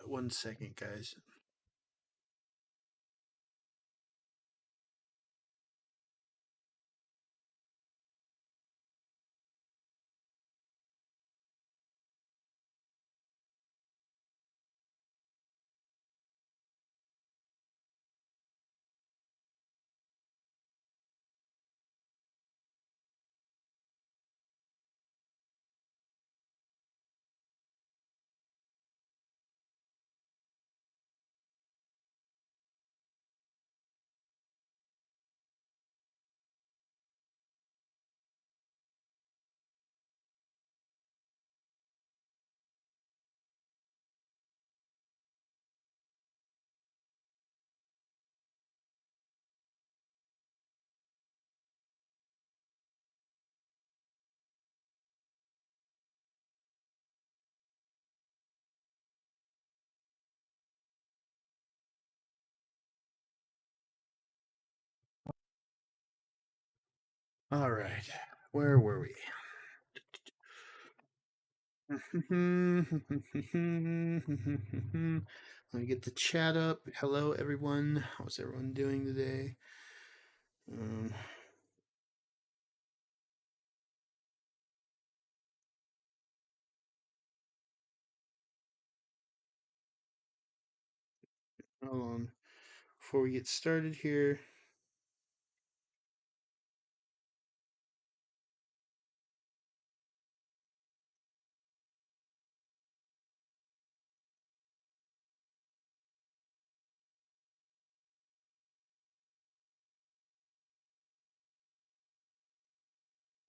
1 second, guys. All right, where were we? Let me get the chat up. Hello, everyone. How's everyone doing today? Um, Hold on. Before we get started here,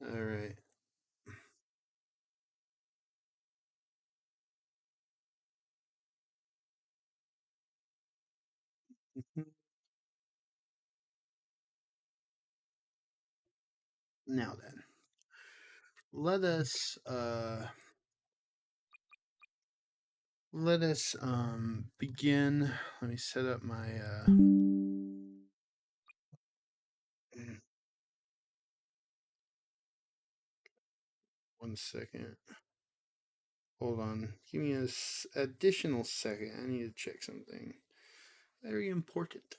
all right. Now then, let us begin. Let me set up my 1 second. Hold on. Give me an additional second. I need to check something. Very important.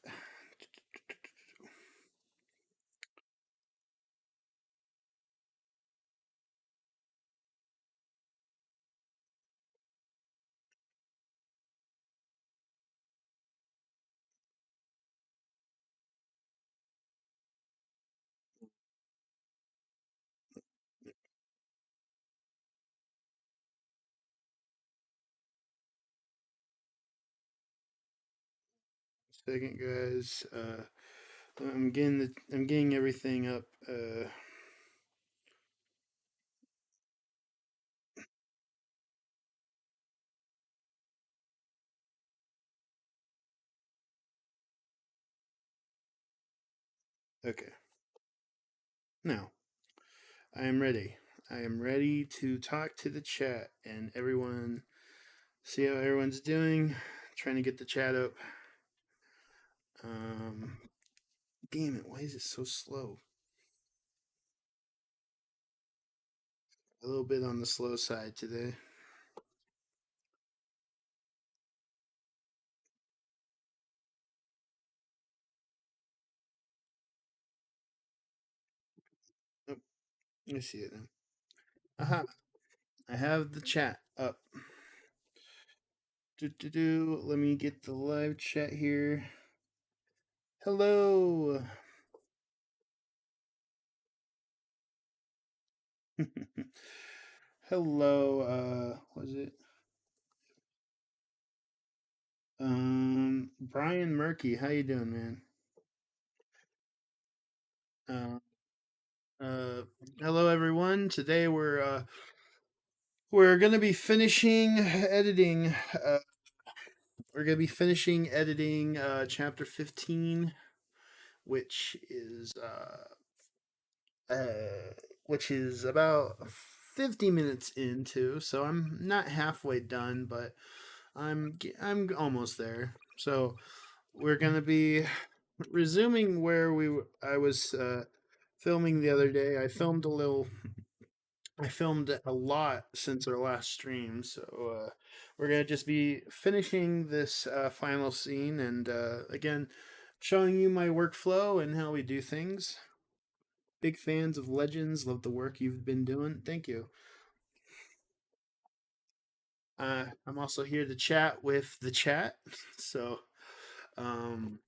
Second, guys. I'm getting everything up. Okay. Now, I am ready. I am ready to talk to the chat and everyone. See how everyone's doing. Trying to get the chat up. Um, Damn it! Why is it so slow? A little bit on the slow side today. Oh, I see it now. Aha! I have the chat up. Let me get the live chat here. Hello. Hello. Was it Brian Murky? How you doing, man? Uh, uh, Hello everyone. Today we're gonna be finishing editing. We're gonna be finishing editing chapter 15, which is uh, which is about 50 minutes into. So I'm not halfway done, but I'm almost there. So we're gonna be resuming where I was filming the other day. I filmed a little I filmed a lot since our last stream, so we're gonna just be finishing this final scene and again showing you my workflow and how we do things. Big fans of Legends, love the work you've been doing. Thank you. I'm also here to chat with the chat, so um,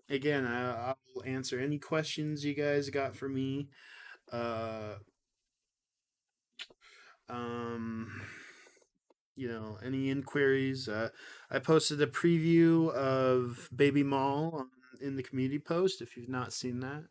again, I'll answer any questions you guys got for me. Uh, um, any inquiries. I posted a preview of Baby Mall in the community post if you've not seen that.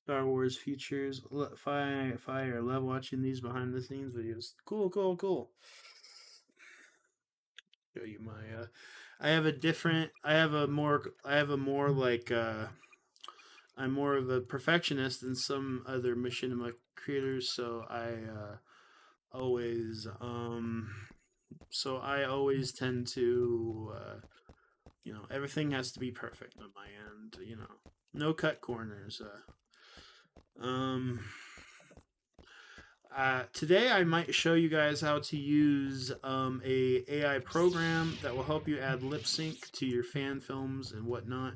Star Wars features. Fire. Love watching these behind the scenes videos. Cool, cool, cool. Show you my. I have a different. I have a more. I have a more like. I'm more of a perfectionist than some other machinima creators, so always. I always tend to. Everything has to be perfect on my end. No cut corners. Um, Today I might show you guys how to use a AI program that will help you add lip sync to your fan films and whatnot.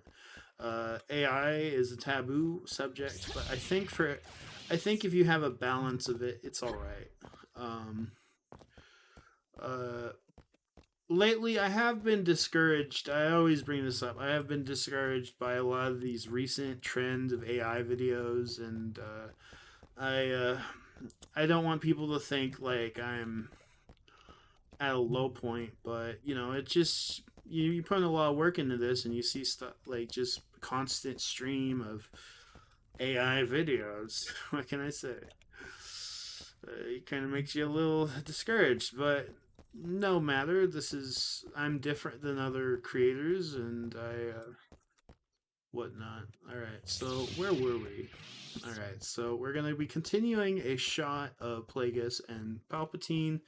AI is a taboo subject, but I think if you have a balance of it, it's all right. Um, uh, Lately, I have been discouraged. I always bring this up. I have been discouraged by a lot of these recent trends of AI videos, and I don't want people to think like I'm at a low point, but it just you put a lot of work into this, and you see stuff like just constant stream of AI videos. What can I say? It kind of makes you a little discouraged, but no matter. I'm different than other creators, and I whatnot. All right, so where were we? All right, so we're gonna be continuing a shot of Plagueis and Palpatine,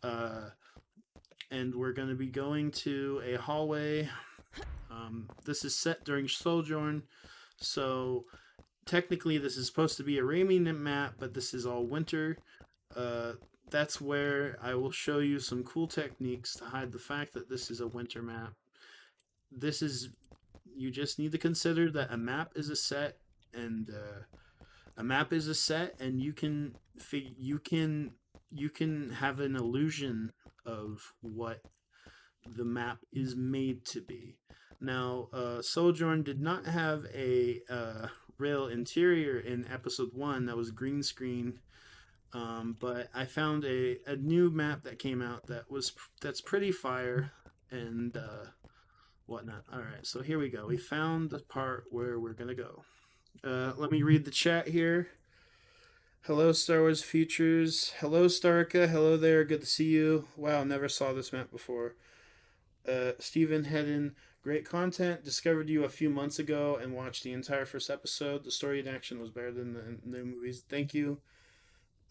uh, and we're gonna be going to a hallway. This is set during Sojourn, so technically this is supposed to be a rainy map, but this is all winter. Uh, that's where I will show you some cool techniques to hide the fact that this is a winter map. This is You just need to consider that a map is a set, and you can you can have an illusion of what the map is made to be. Now, Sojourn did not have a real interior in episode one. That was green screen. But I found a new map that came out that's pretty fire and whatnot. All right, so here we go. We found the part where we're gonna go. Let me read the chat here. Hello, Star Wars Futures. Hello, Starka. Hello there. Good to see you. Wow, never saw this map before. Stephen Hedden, great content. Discovered you a few months ago and watched the entire first episode. The story and action was better than the new movies. Thank you.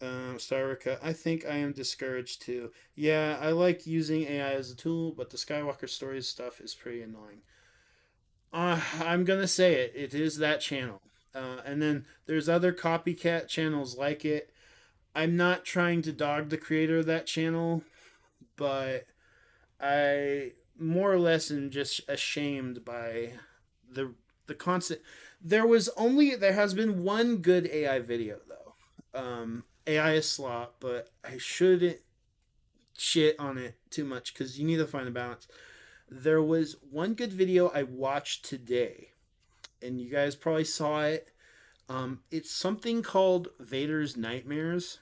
Starka, I think I am discouraged too. Yeah, I like using AI as a tool, but the Skywalker stories stuff is pretty annoying. I'm gonna say it. It is that channel. And then there's other copycat channels like it. I'm not trying to dog the creator of that channel, but I more or less am just ashamed by the the constant. There has been one good AI video though. AI is slop, but I shouldn't shit on it too much because you need to find a balance. There was one good video I watched today, and you guys probably saw it. It's something called Vader's Nightmares,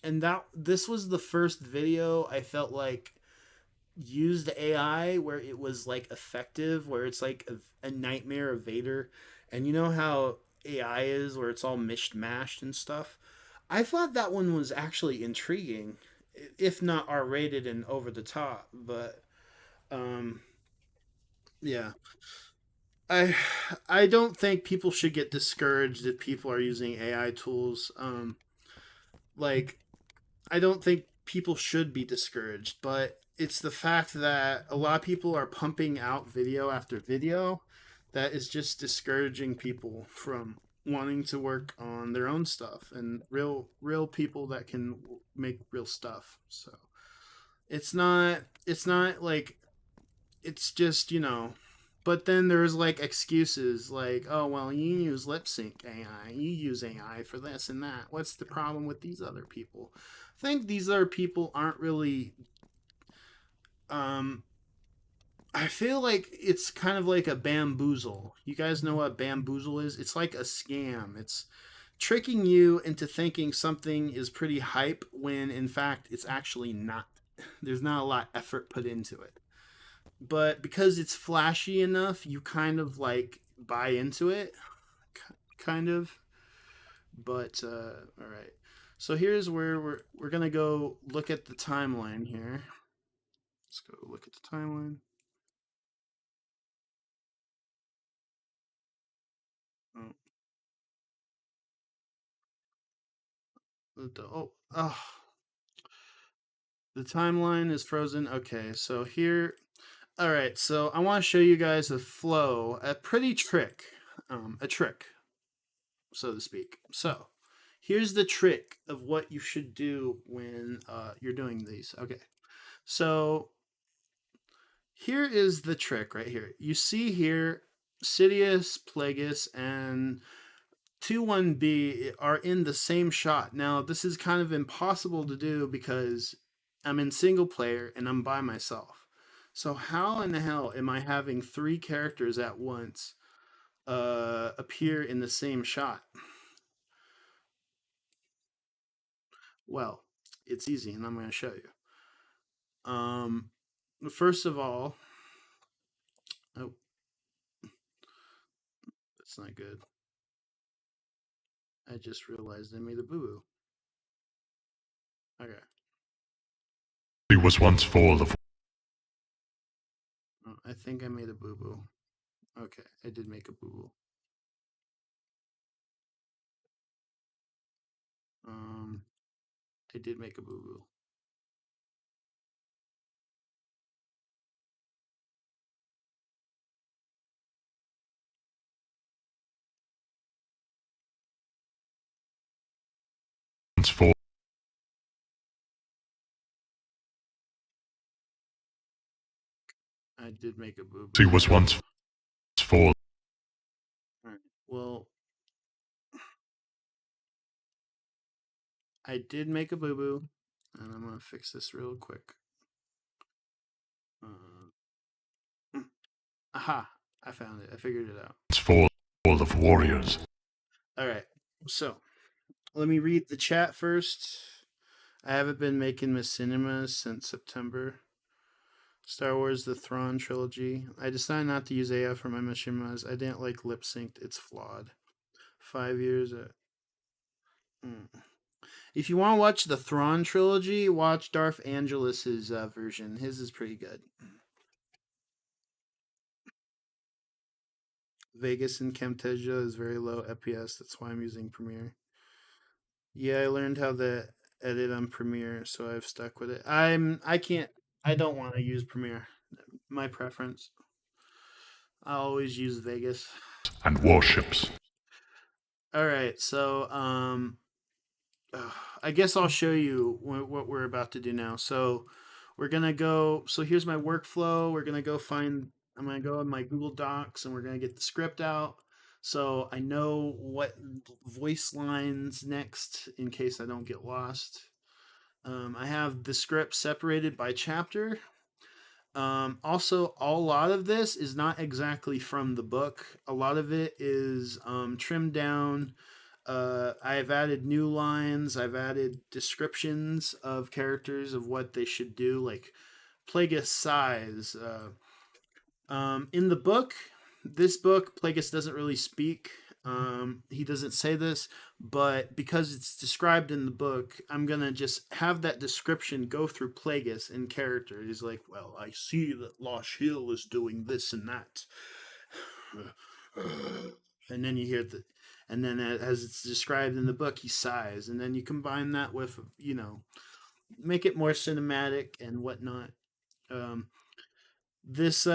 and that this was the first video I felt like used AI where it was like effective, where it's like a nightmare of Vader, and you know how AI is, where it's all mishmashed and stuff. I thought that one was actually intriguing, if not R rated and over the top, but um, yeah. I I don't think people should get discouraged if people are using AI tools. Like I don't think people should be discouraged, but it's the fact that a lot of people are pumping out video after video that is just discouraging people from wanting to work on their own stuff and real people that can make real stuff. So it's not like it's just, but then there's like excuses like, oh well, you use lip sync AI, you use AI for this and that. What's the problem with these other people? I think these other people aren't really um I feel like it's kind of like a bamboozle. You guys know what bamboozle is? It's like a scam. It's tricking you into thinking something is pretty hype when in fact it's actually not. There's not a lot of effort put into it. But because it's flashy enough, you kind of like buy into it, kind of. But all right. So here's where we're gonna go look at the timeline here. Let's go look at the timeline. Oh, oh, the timeline is frozen. Okay, so here. All right, so I want to show you guys a flow, a pretty trick, a trick, so to speak. So here's the trick of what you should do when you're doing these. Okay, so here is the trick right here. You see here, Sidious, Plagueis, and 2-1B are in the same shot. Now, this is kind of impossible to do because I'm in single player and I'm by myself. So how in the hell am I having three characters at once appear in the same shot? Well, it's easy, and I'm going to show you. First of all, oh, that's not good. I just realized I made a boo boo. Okay. He was once full of. Oh, I think I made a boo boo. Okay, I did make a boo boo. Um, I did make a boo boo. Once full. I did make a boo He boo. was once full. Alright. Well, I did make a boo boo, and I'm gonna fix this real quick. Aha! I found it. I figured it out. Full of warriors. All right. So let me read the chat first. I haven't been making Machinimas since September. Star Wars: The Thrawn trilogy. I decided not to use AI for my Machinimas. I didn't like lip synced. It's flawed. 5 years. If you want to watch the Thrawn trilogy, watch Darth Angelus's version. His is pretty good. Vegas and Camtasia is very low FPS. That's why I'm using Premiere. Yeah, I learned how to edit on Premiere, so I've stuck with it. I don't want to use Premiere. My preference. I always use Vegas. And warships. All right, so I guess I'll show you what we're about to do now. So we're gonna go. So here's my workflow. We're gonna go find. I'm gonna go in my Google Docs and we're gonna get the script out. So I know what voice lines next in case I don't get lost. I have the script separated by chapter. Also, a lot of this is not exactly from the book. A lot of it is trimmed down. I've added new lines. I've added descriptions of characters of what they should do, like Plagueis size. In the book, this book, Plagueis doesn't really speak. He doesn't say this, but because it's described in the book, I'm gonna just have that description go through Plagueis in character. He's like, "Well, I see that Losh Hill is doing this and that." and then you hear and then as it's described in the book, he sighs, and then you combine that with, make it more cinematic and whatnot. Um, this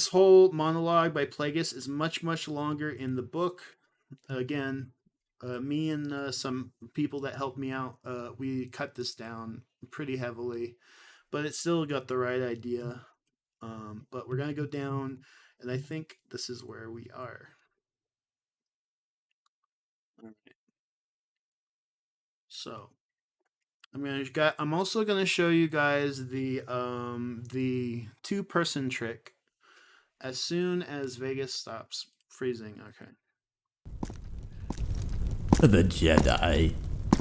whole monologue by Plagueis is much longer in the book. Again, me and some people that helped me out, we cut this down pretty heavily, but it still got the right idea. But we're gonna go down, and I think this is where we are. So I'm also gonna show you guys the two-person trick as soon as Vegas stops freezing. Okay. The Jedi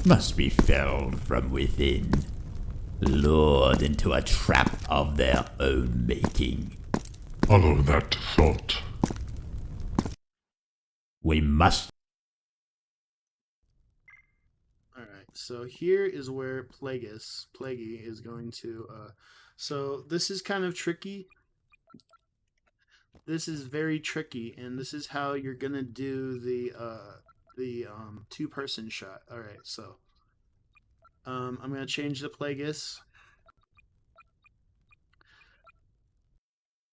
must be felled from within, lured into a trap of their own making. Follow that thought. We must. All right. So here is where Plaguey is going to. So this is kind of tricky. This is very tricky, and this is how you're gonna do the two-person shot. All right. So I'm gonna change the Plagueis.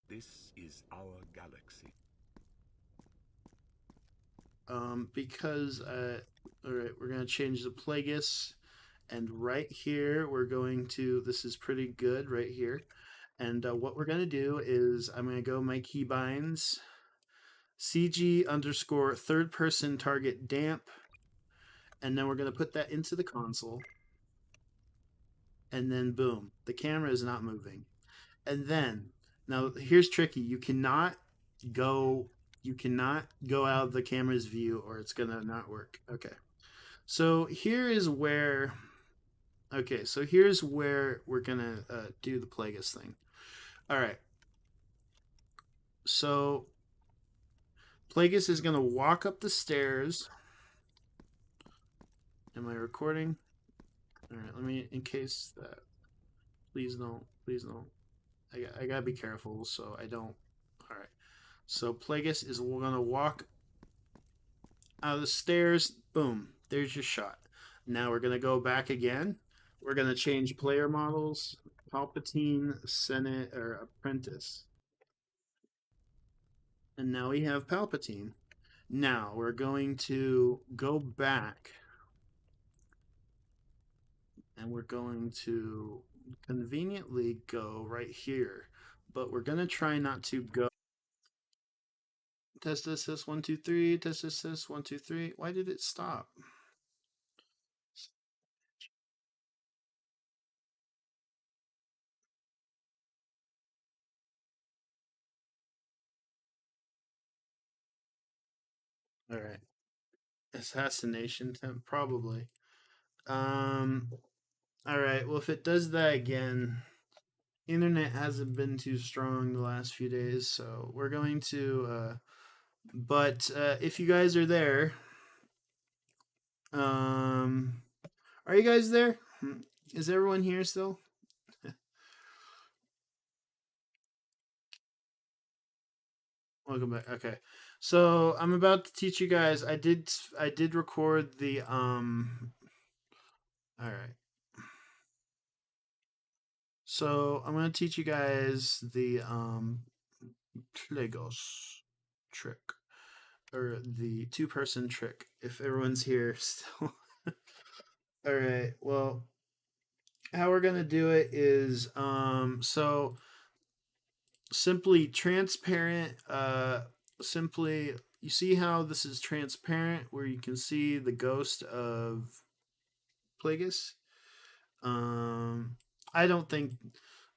This is our galaxy. Because all right, we're gonna change the Plagueis, and right here we're going to. This is pretty good right here, and what we're gonna do is I'm gonna go my keybinds, CG underscore third person target damp, and then we're gonna put that into the console, and then boom, the camera is not moving, and then now here's tricky. Go you cannot go out of the camera's view or it's gonna not work. Okay. So here is where here's where we're gonna do the Plagueis thing. All right. So Plagueis is gonna walk up the stairs. Am I recording? All right. Let me, in case that. Please don't. Please don't. I gotta be careful so I don't. All right. So Plagueis is gonna walk out of the stairs. Boom. There's your shot. Now we're gonna go back again. We're gonna change player models. Palpatine, Senate, or Apprentice. And now we have Palpatine. Now we're going to go back. And we're going to conveniently go right here. But we're gonna try not to go. Test this, 1, 2, 3. Test this, 1, 2, 3. Why did it stop? All right. Assassination attempt, probably. Um. All right. Well, if it does that again, internet hasn't been too strong the last few days, so we're going to. But if you guys are there, um, are you guys there? Is everyone here still? Welcome back. Okay. So I'm about to teach you guys. I did record the all right. So I'm gonna teach you guys the Plagueis trick. Or the two-person trick if everyone's here still. All right. Well, how we're going to do it is so simply transparent simply you see how this is transparent where you can see the ghost of Plagueis. I don't think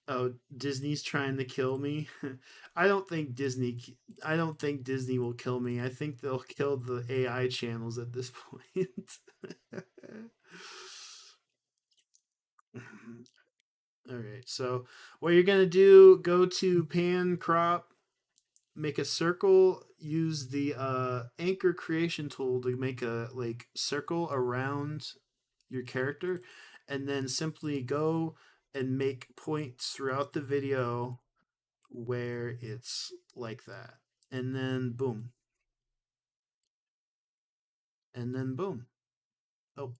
oh Disney's trying to kill me. I don't think Disney I don't think Disney will kill me. I think they'll kill the AI channels at this point. All right. So what you're going to do, go to pan crop, make a circle, use the anchor creation tool to make a like circle around your character, and then simply go and make points throughout the video where it's like that. and then boom, and then boom. Oh,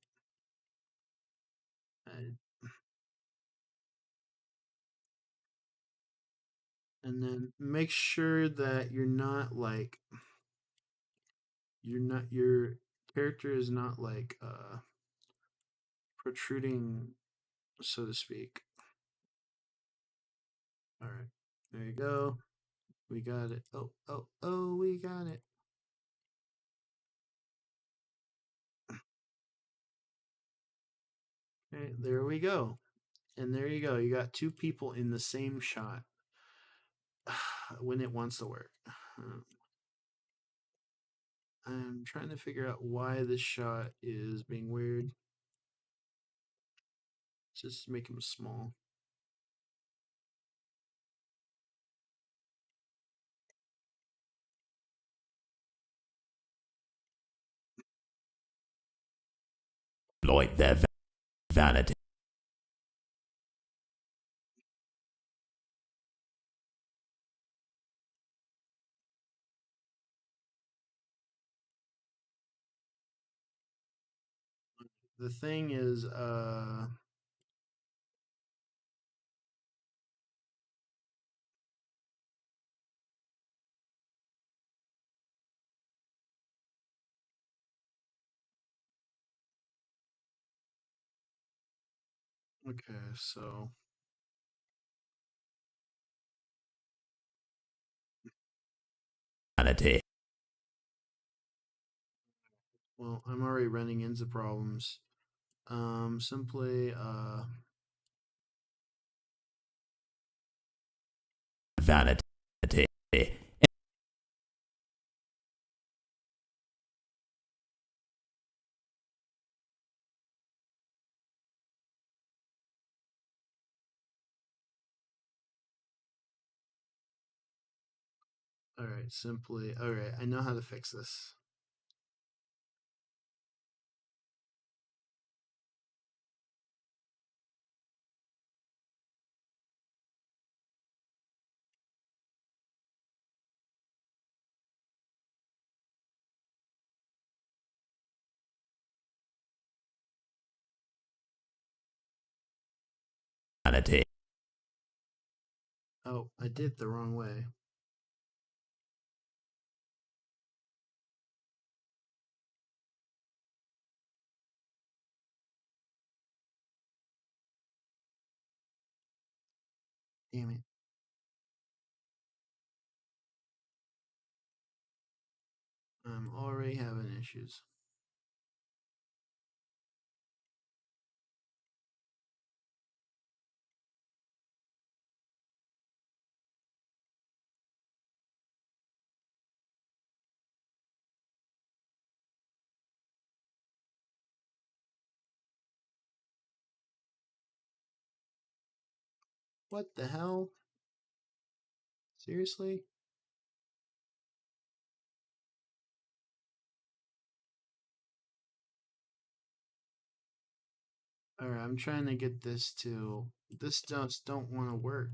I, and then make sure that your character is not like protruding, so to speak. All right, there you go. We got it. Oh, oh, oh, we got it. Okay, there we go. And there you go. You got two people in the same shot when it wants to work. I'm trying to figure out why this shot is being weird. Just make him small. Exploit their vanity. The thing is, okay, so Vanity. well, I'm already running into problems. Simply, Vanity. all right, simply, all right, I know how to fix this. Vanity. Oh, I did it the wrong way. Damn it. I'm already having issues. What the hell? Seriously? All right, I'm trying to get this to. This just don't want to work.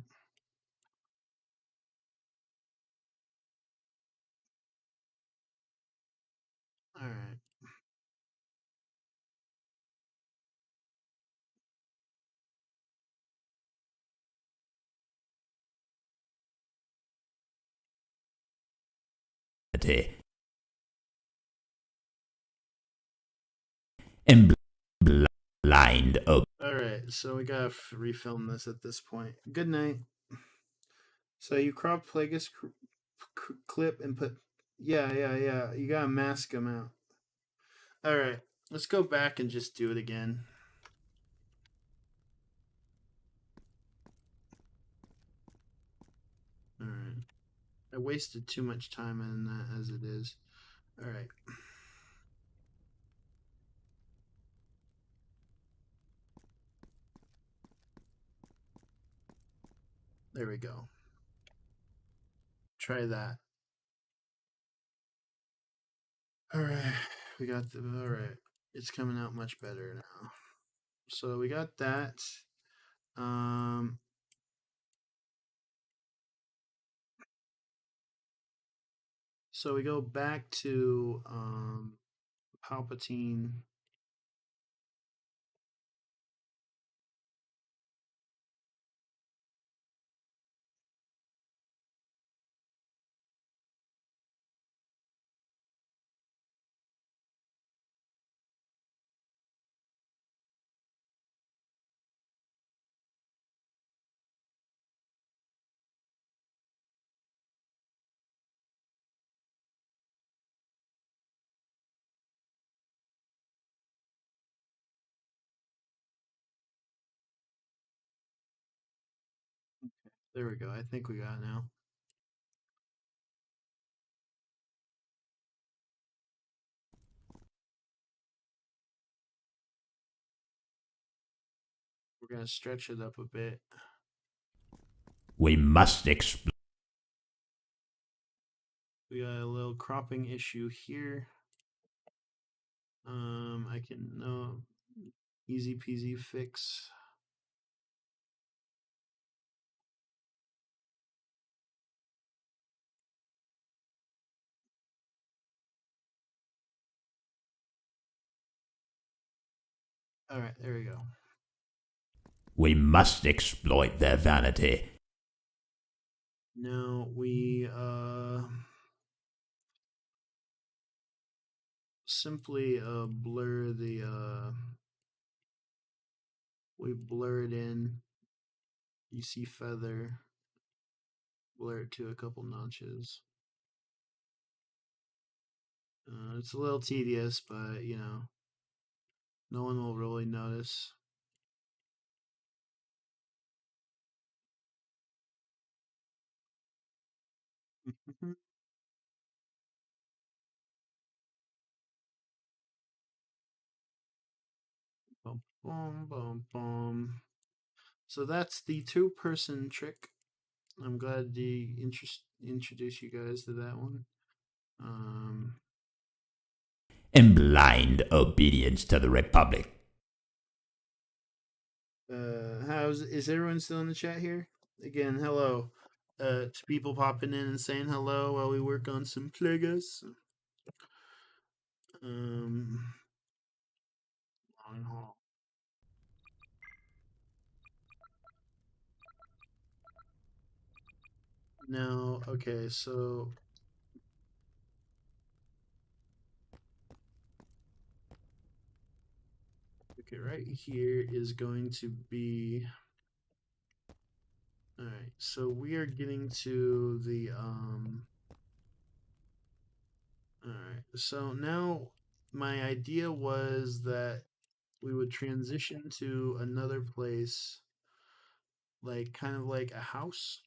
All right. And blind oak. All right, so we gotta refilm this at this point. Good night. So you crop Plagueis clip and put. Yeah, yeah, yeah. You gotta mask him out. All right, let's go back and just do it again. All right. I wasted too much time in that as it is. All right. There we go. Try that. All right. We got the. All right. It's coming out much better now. So we got that. Um, So we go back to Palpatine. There we go. I think we got it now. We're gonna stretch it up a bit. We must explore. We got a little cropping issue here. I can no easy peasy fix. All right, there we go. We must exploit their vanity. Now we simply blur the we blur it in. You see feather, blur it to a couple notches. It's a little tedious, but you know, no one will really notice. Boom, boom, boom, boom. So that's the two-person trick. I'm glad to introduce you guys to that one. Um, In blind obedience to the Republic. how's is everyone still in the chat here? Again, hello. To people popping in and saying hello while we work on some Plagueis. Um, long haul. Now, okay, so okay, right here is going to be. All right, so we are getting to the All right, so now my idea was that we would transition to another place, like kind of like a house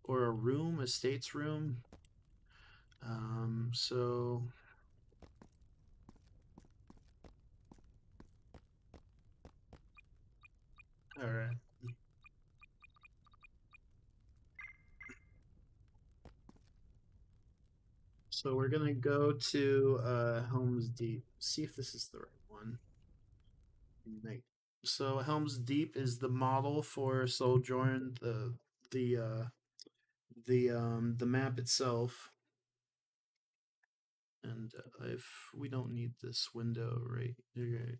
or a room, a state's room. So all right. So we're gonna go to Helm's Deep. See if this is the right one. Night. So Helm's Deep is the model for Sojourn, the the map itself. And if we don't need this window right, right.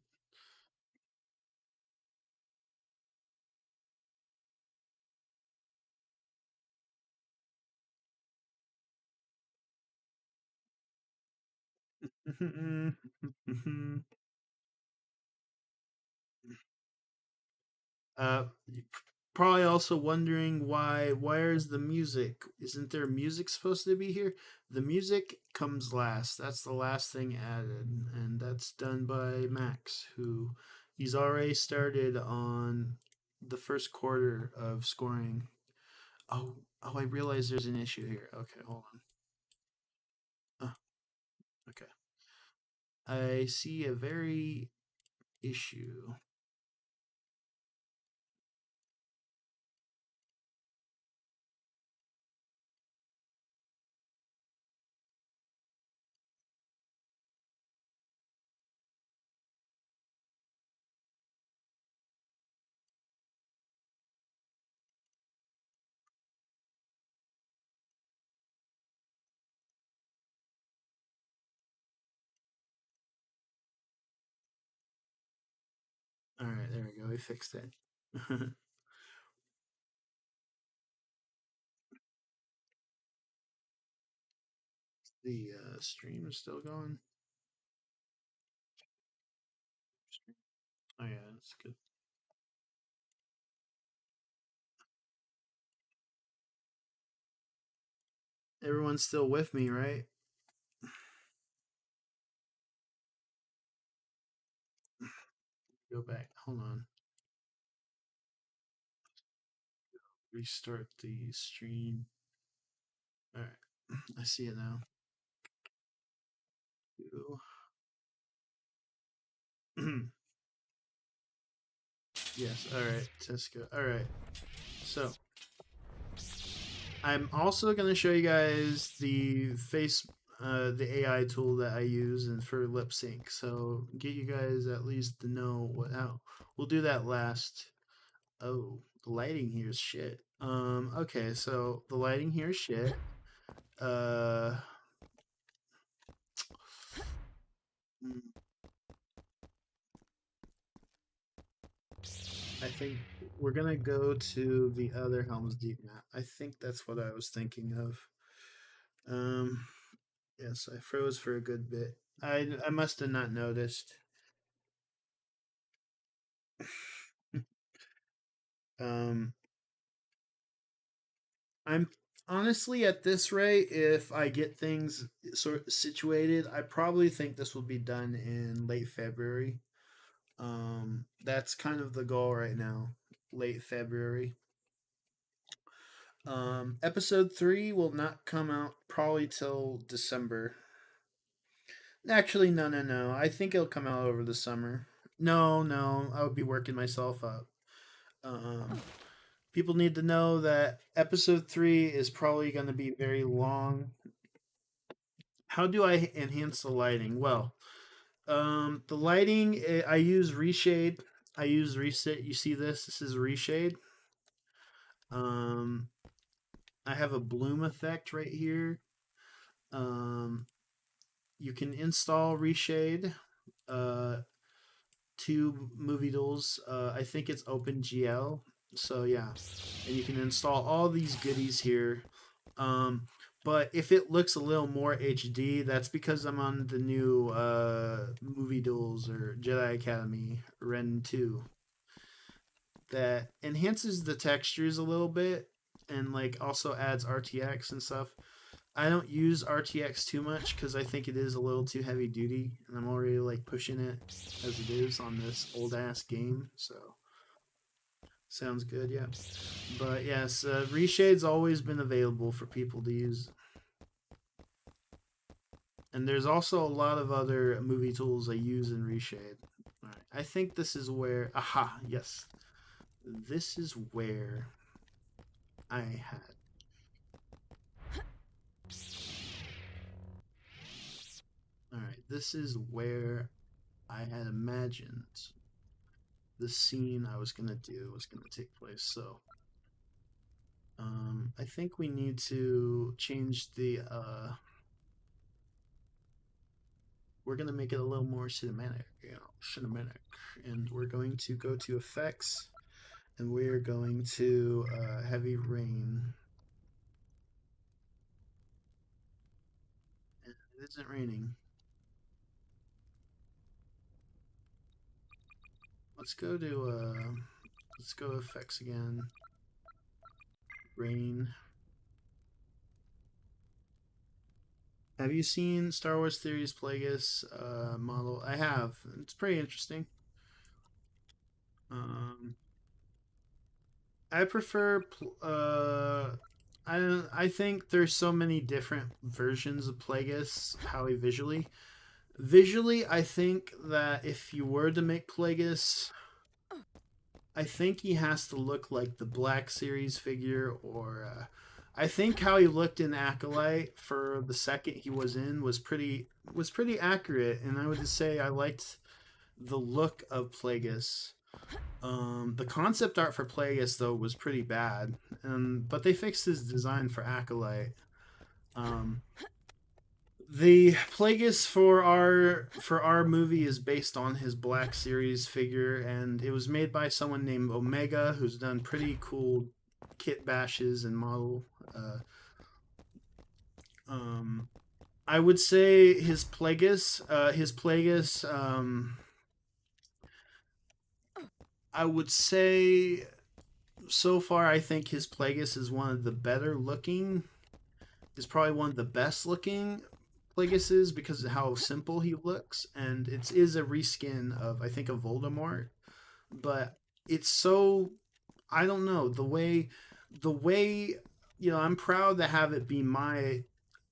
uh, probably also wondering where's the music? Isn't there music supposed to be here? The music comes last. That's the last thing added, and that's done by Max, who he's already started on the first quarter of scoring. Oh, I realize there's an issue here. Okay, hold on. Okay. I see a very issue. All right, there we go. We fixed it. The stream is still going. Oh yeah, that's good. Everyone's still with me, right? Go back. Hold on. Restart the stream. All right, I see it now. Yes. All right, Tesco. All right. So I'm also going to show you guys the AI tool that I use and for lip sync. So get you guys at least to know what how we'll do that last. Oh, the lighting here is shit. Okay, so the lighting here is shit. Uh mm, I think we're gonna go to the other Helm's Deep map. I think that's what I was thinking of. Um yes, I froze for a good bit. I must have not noticed. Um I'm honestly at this rate, if I get things sort of situated, I probably think this will be done in late February. That's kind of the goal right now, late February. Episode 3 will not come out probably till December. Actually, no, no, no. I think it'll come out over the summer. No, no, I would be working myself up. Um, People need to know that episode 3 is probably going to be very long. How do I enhance the lighting? Well, the lighting, I use reshade. I use reset. You see this? This is reshade. Um, I have a bloom effect right here. Um, you can install reshade uh, to movie tools. I think it's OpenGL. So yeah, and you can install all these goodies here. Um, but if it looks a little more HD, that's because I'm on the new movie duels or Jedi Academy Ren 2 that enhances the textures a little bit and like also adds RTX and stuff. I don't use RTX too much because I think it is a little too heavy duty, and I'm already like pushing it as it is on this old ass game. So sounds good, yeah. But yes, reshade's always been available for people to use, and there's also a lot of other movie tools I use in reshade. All right, I think this is where yes, this is where I had. All right, this is where I had imagined the scene I was gonna do was gonna take place. So, I think we need to change the. We're gonna make it a little more cinematic, cinematic, and we're going to go to effects, and we're going to heavy rain. And it isn't raining. Let's go to let's go effects again. Rain. Have you seen Star Wars Theories Plagueis model? I have. It's pretty interesting. Um, I prefer. I think there's so many different versions of Plagueis. Howie visually, I think that if you were to make Plagueis, I think he has to look like the Black Series figure, or I think how he looked in Acolyte for the second he was in was pretty accurate, and I would just say I liked the look of Plagueis. The concept art for Plagueis though was pretty bad, but they fixed his design for Acolyte. Um, The Plagueis for our movie is based on his Black Series figure, and it was made by someone named Omega, who's done pretty cool kit bashes and model. Uh, um, I would say his Plagueis. I would say so far, I think his Plagueis is one of the better looking. Is probably one of the best looking Plagueises because of how simple he looks, and it is a reskin of I think of Voldemort, but it's so I don't know the way I'm proud to have it be my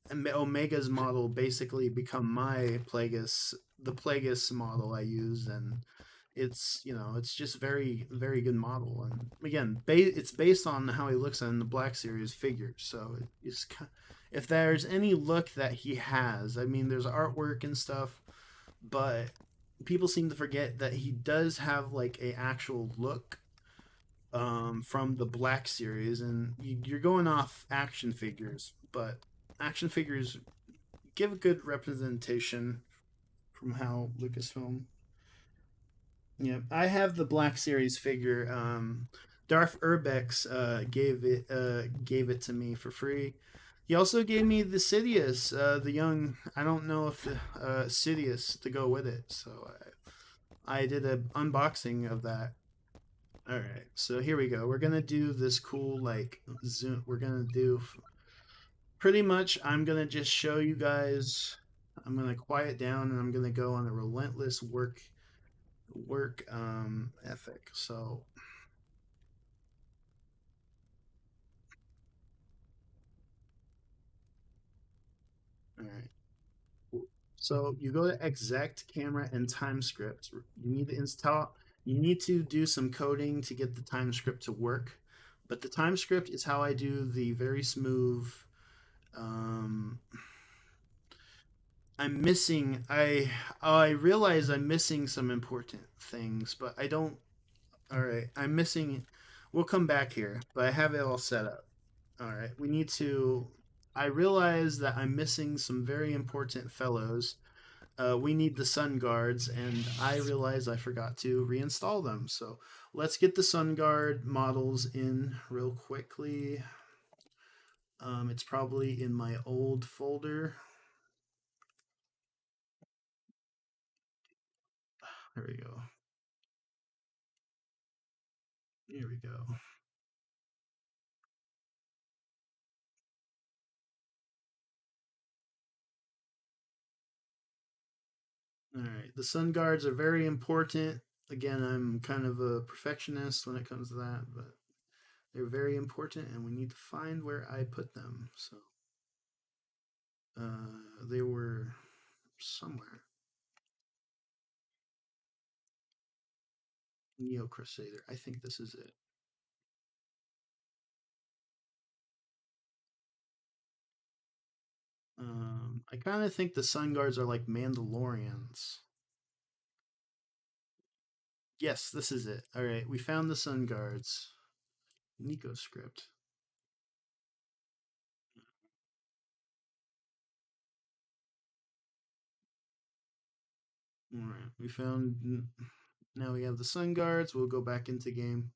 Omega's model basically become my Plagueis, the Plagueis model I use, and it's just very good model, and again it's based on how he looks in the Black Series figures, so it's if there's any look that he has, I mean there's artwork and stuff, but people seem to forget that he does have like a actual look from the Black Series, and you're going off action figures, but action figures give a good representation from how Lucasfilm. Yeah, I have the Black Series figure. Darth Urbex gave it to me for free. He also gave me the Sidious, the young. I don't know if the Sidious to go with it, so I did an unboxing of that. All right, so here we go. We're gonna do this cool like zoom. We're gonna do pretty much. I'm gonna just show you guys. I'm gonna quiet down and I'm gonna go on a relentless work ethic. So all right. So you go to exact camera and time script. You need to install. You need to do some coding to get the time script to work, but the time script is how I do the very smooth. Um, I'm missing. I realize I'm missing some important things, but I don't. All right, I'm missing. We'll come back here, but I have it all set up. All right, we need to. I realize that I'm missing some very important fellows. We need the sun guards, and I realize I forgot to reinstall them. So let's get the sun guard models in real quickly. It's probably in my old folder. There we go. Here we go. All right. The sun guards are very important. Again, I'm kind of a perfectionist when it comes to that, but they're very important, and we need to find where I put them. So they were somewhere. Neo Crusader. I think this is it. I kind of think the Sun Guards are like Mandalorians. Yes, this is it. All right, we found the Sun Guards. Nico script. All right, we found. Now we have the Sun Guards. We'll go back into game.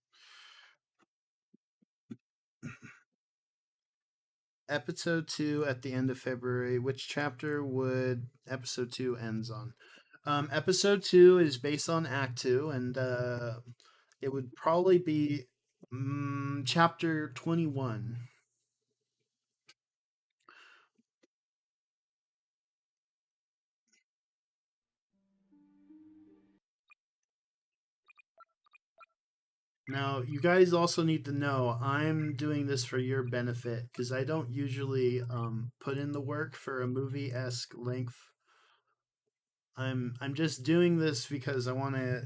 Episode 2 at the end of February. Which chapter would episode 2 ends on? Episode 2 is based on Act 2, and it would probably be chapter 21. Now, you guys also need to know I'm doing this for your benefit because I don't usually put in the work for a movie esque length. I'm just doing this because I want to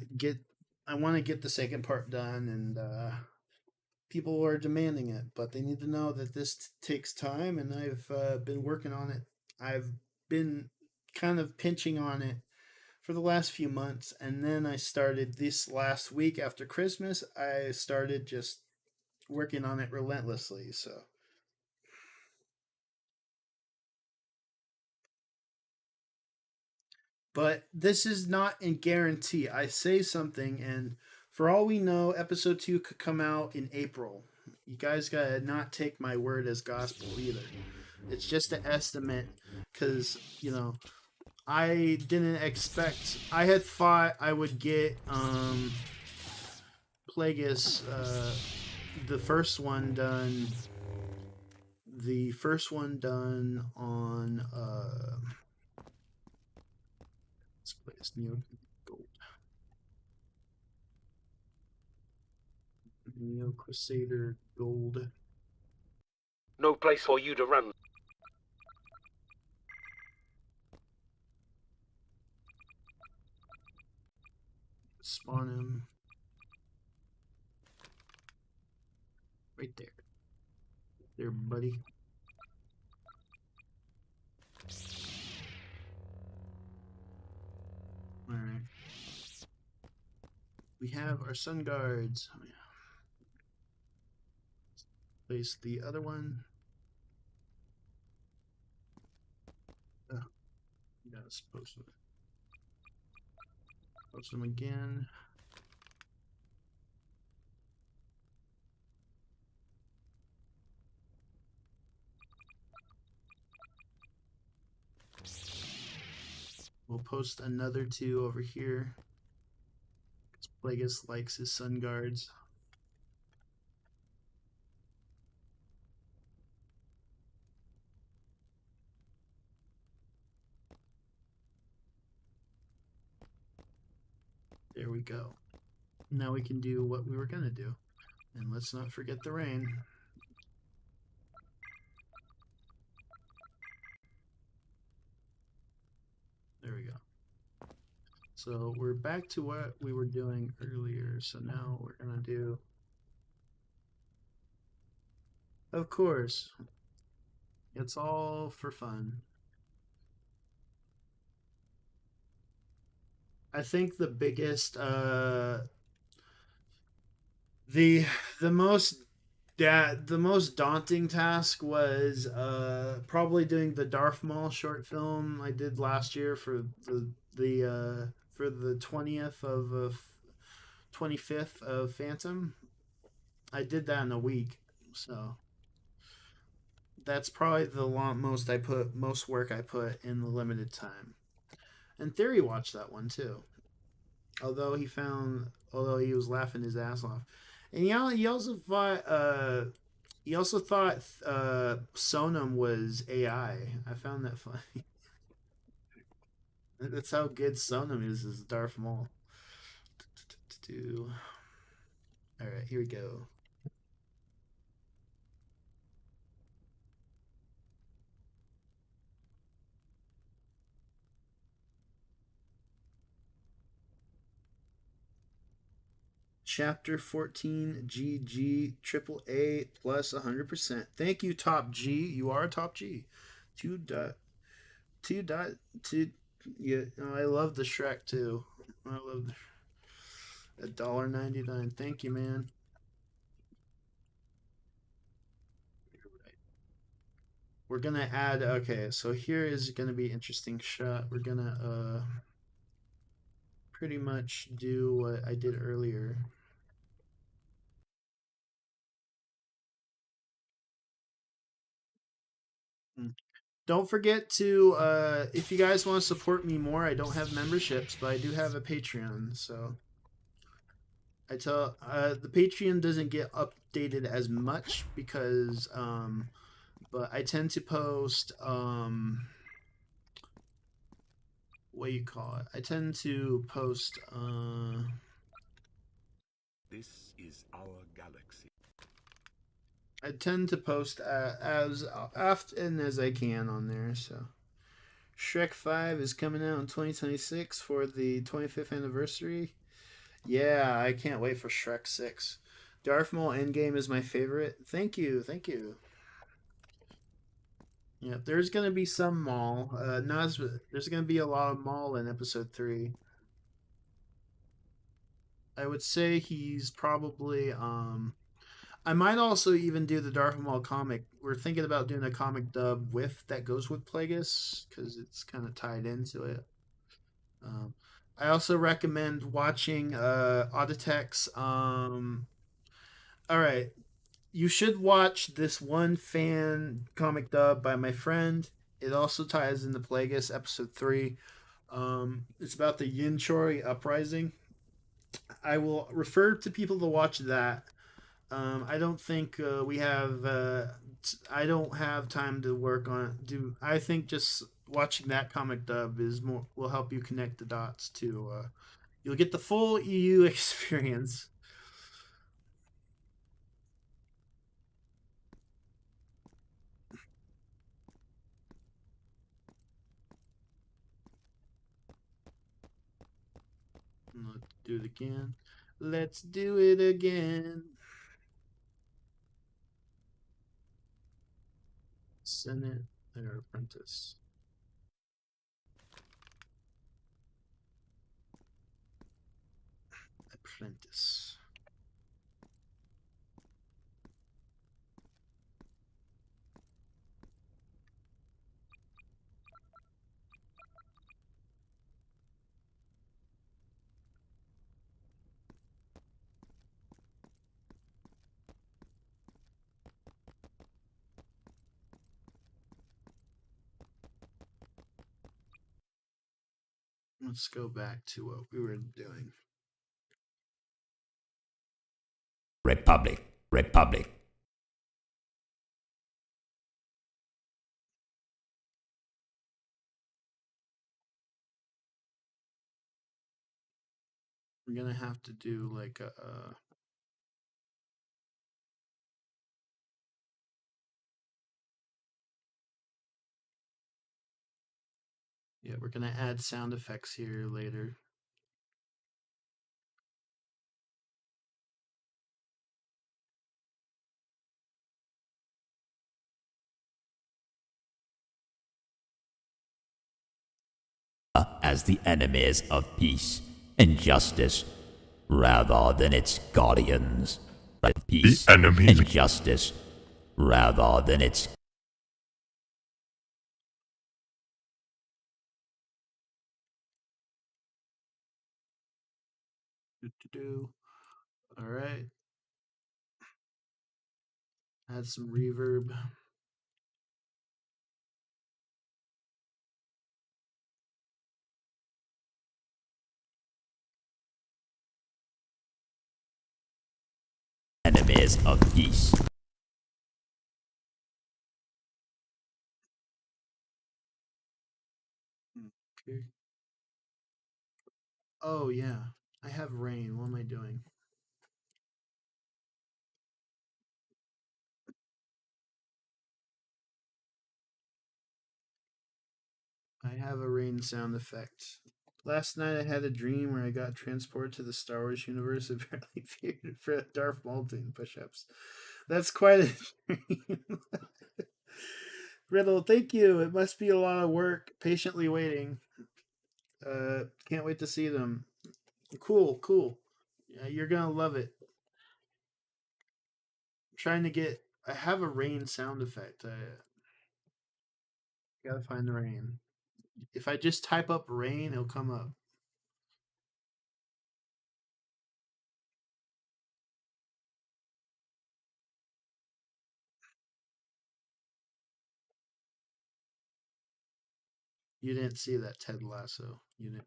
get the second part done, and people are demanding it, but they need to know that this takes time, and I've been working on it. I've been kind of pinching on it for the last few months, and then I started this last week after Christmas. I started just working on it relentlessly. So But this is not a guarantee. I say something, and for all we know, episode 2 could come out in April. You guys gotta not take my word as gospel either. It's just an estimate, because, I didn't expect. I had thought I would get Plagueis, the first one done. The first one done on let's play this Neo Crusader Gold. No place for you to run. Spawn him right there. There, buddy. Alright. We have our sun guards. Place the other one. Oh, yeah, let's post them again. We'll post another 2 over here. Plagueis likes his sun guards. There we go. Now we can do what we were going to do. And let's not forget the rain. There we go. So we're back to what we were doing earlier. So now we're going to do... Of course. It's all for fun. I think the biggest... the most the most daunting task was probably doing the Darth Maul short film I did last year for the 25th of Phantom. I did that in a week, so that's probably the most work I put in the limited time. And Theory watched that one too, although he was laughing his ass off. And he also thought Sonam was AI. I found that funny. That's how good Sonam is as Darth Maul. All right, here we go. Chapter 14 GG triple A plus 100%. Thank you, Top G. You are a Top G. 2.2. Yeah, I love the Shrek too. I love the $1.99. Thank you, man. We're gonna add. Okay, so here is gonna be an interesting shot. We're gonna pretty much do what I did earlier. Don't forget to, if you guys want to support me more, I don't have memberships, but I do have a Patreon. So the Patreon doesn't get updated as much because, but I tend to post, what do you call it? I tend to post, This is our galaxy. I tend to post as often as I can on there. So Shrek 5 is coming out in 2026 for the 25th anniversary. Yeah, I can't wait for Shrek 6. Darth Maul Endgame is my favorite. Thank you, thank you. Yeah, there's gonna be some Maul. There's gonna be a lot of Maul in Episode 3. I would say he's probably I might also even do the Darth Maul comic. We're thinking about doing a comic dub that goes with Plagueis because it's kind of tied into it. I also recommend watching Auditex. All right, you should watch this one fan comic dub by my friend. It also ties into Plagueis episode 3. It's about the Yin Chori uprising. I will refer to people to watch that. I don't think we have. I don't have time to work on. Do I think just watching that comic dub is more will help you connect the dots to. You'll get the full EU experience. Let's do it again. Let's do it again. Senate or apprentice. Apprentice. Let's go back to what we were doing. Republic. Republic. We're gonna have to do like a. Yeah, we're gonna add sound effects here later. As the enemies of peace and justice, rather than its guardians. Peace The enemies. and justice, rather than its All right. Add some reverb. enemies of peace. Okay. Oh yeah, I have rain. What am I doing? I have a rain sound effect. Last night I had a dream where I got transported to the Star Wars universe and apparently feared for Darth Maul doing push-ups. That's quite a dream. Riddle, thank you. It must be a lot of work. Patiently waiting. Can't wait to see them. Cool, cool. Yeah, you're gonna love it. I'm trying to get. I have a rain sound effect. I gotta find the rain. If I just type up rain, it'll come up. You didn't see that, Ted Lasso. You didn't.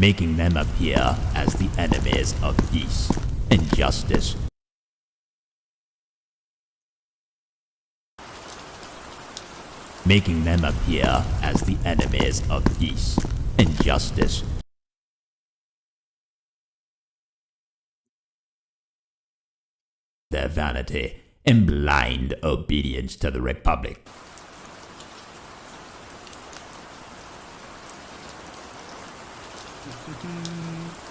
Making them appear as the enemies of peace and justice. Making them appear as the enemies of peace and justice. Their vanity and blind obedience to the Republic.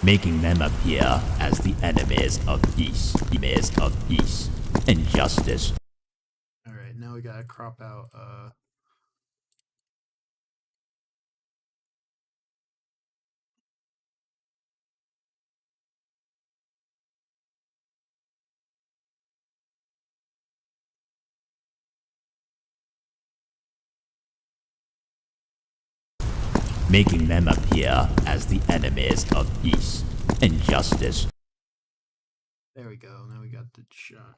Making them appear as the enemies of peace and justice. All right, now we got crop out making them appear as the enemies of peace and justice. there we go. Now we got the shot.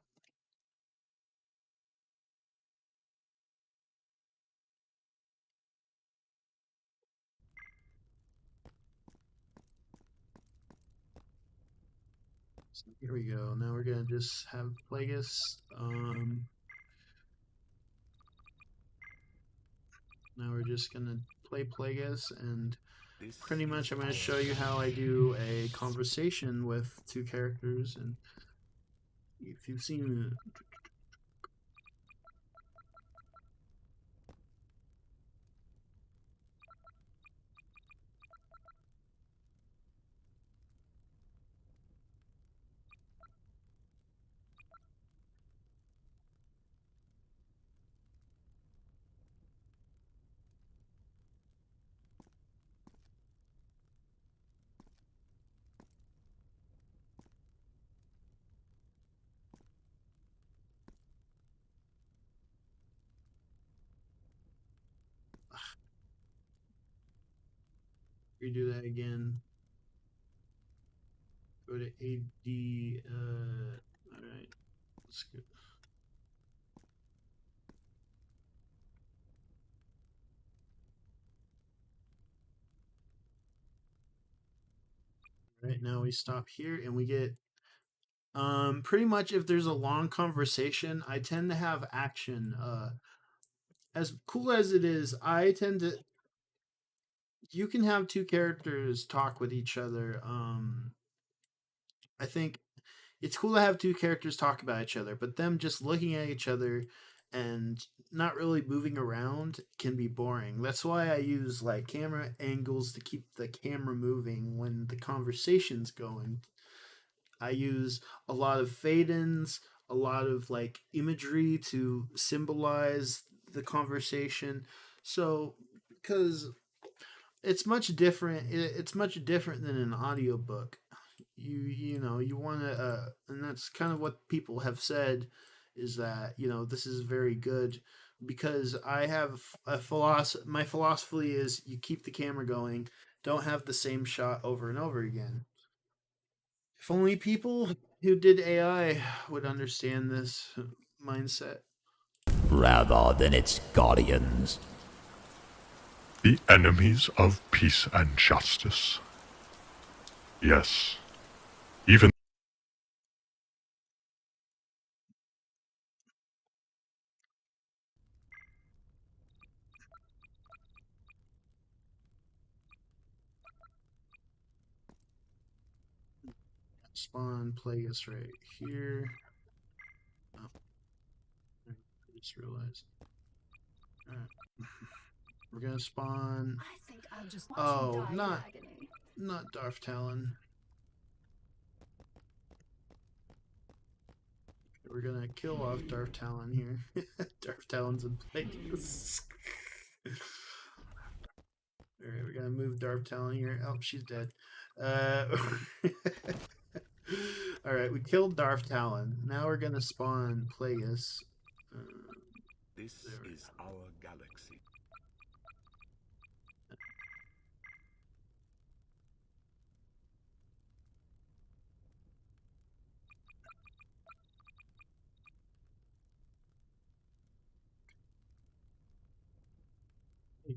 So here we go. Now we're gonna just have Plagueis. Now we're just gonna play Plagueis, and This pretty much is I'm gonna our show you how I do a conversation with two characters. And if you've seen redo that again. Go to AD. All right, let's go. All right, now we stop here and we get pretty much if there's a long conversation, I tend to have action. As cool as it is, I tend to you can have two characters talk with each other. I think it's cool to have two characters talk about each other, but them just looking at each other and not really moving around can be boring. That's why I use like camera angles to keep the camera moving when the conversation's going. I use a lot of fade ins, a lot of like imagery to symbolize the conversation. So, because it's much different, it's much different than an audiobook. You want to, and that's kind of what people have said is that this is very good because I have a philosophy. My philosophy is you keep the camera going, don't have the same shot over and over again. If only people who did AI would understand this mindset. Rather than its guardians. The enemies of peace and justice. Yes. Even Spawn Plagueis right here. Oh, I just realized. Alright. We're gonna spawn. I think I'll just watch Oh, you die in not agony. not Darth Talon. We're gonna kill off Darth Talon here. Darth Talon's in place. Alright, we're gonna move Darth Talon here. Oh, she's dead. Alright, we killed Darth Talon. Now we're gonna spawn Plagueis. This There. is our galaxy.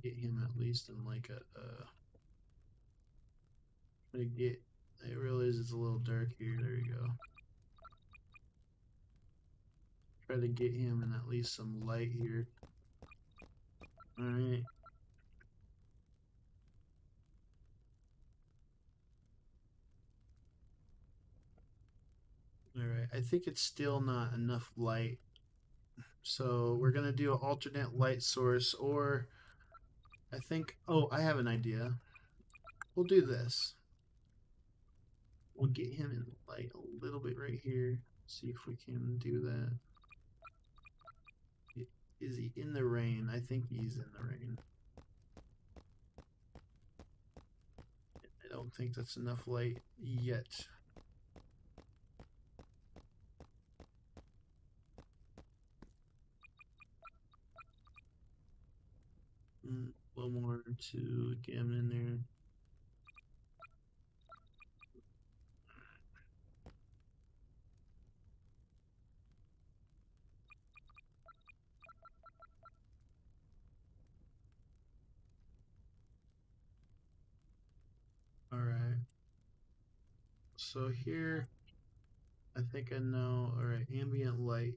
Get him at least in like a try to get I realize it's a little dark here. There you go. Try to get him in at least some light here. Alright. Alright. I think it's still not enough light. So we're gonna do an alternate light source, or I think I have an idea. We'll do this. We'll get him in light a little bit right here. See if we can do that. Is he in the rain? I think he's in the rain. I don't think that's enough light yet. A little more to get him in there. All right. So here, I think I know. All right, ambient light.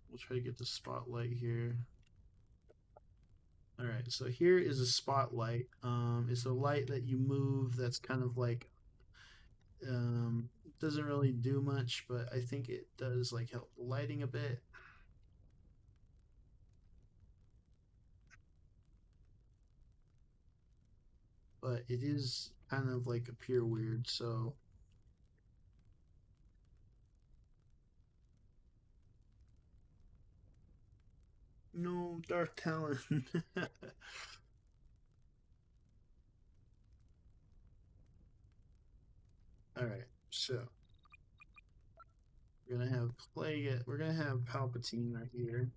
We'll try to get the spotlight here. All right, so here is a spotlight. It's a light that you move. That's kind of like doesn't really do much, but I think it does like help the lighting a bit. But it is kind of like appear weird. So no Dark Talon. All right, so we're gonna have Plague. We're gonna have Palpatine right here.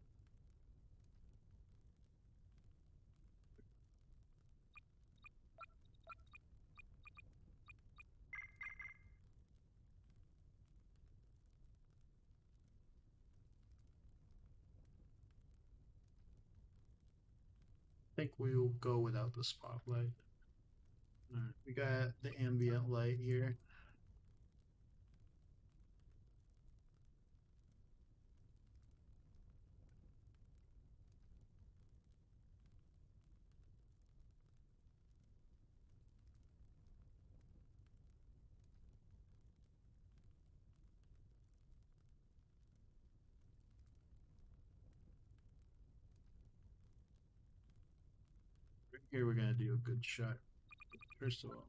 I think we will go without the spotlight. All right, we got the ambient light here. Here we're gonna do a good shot. First of all,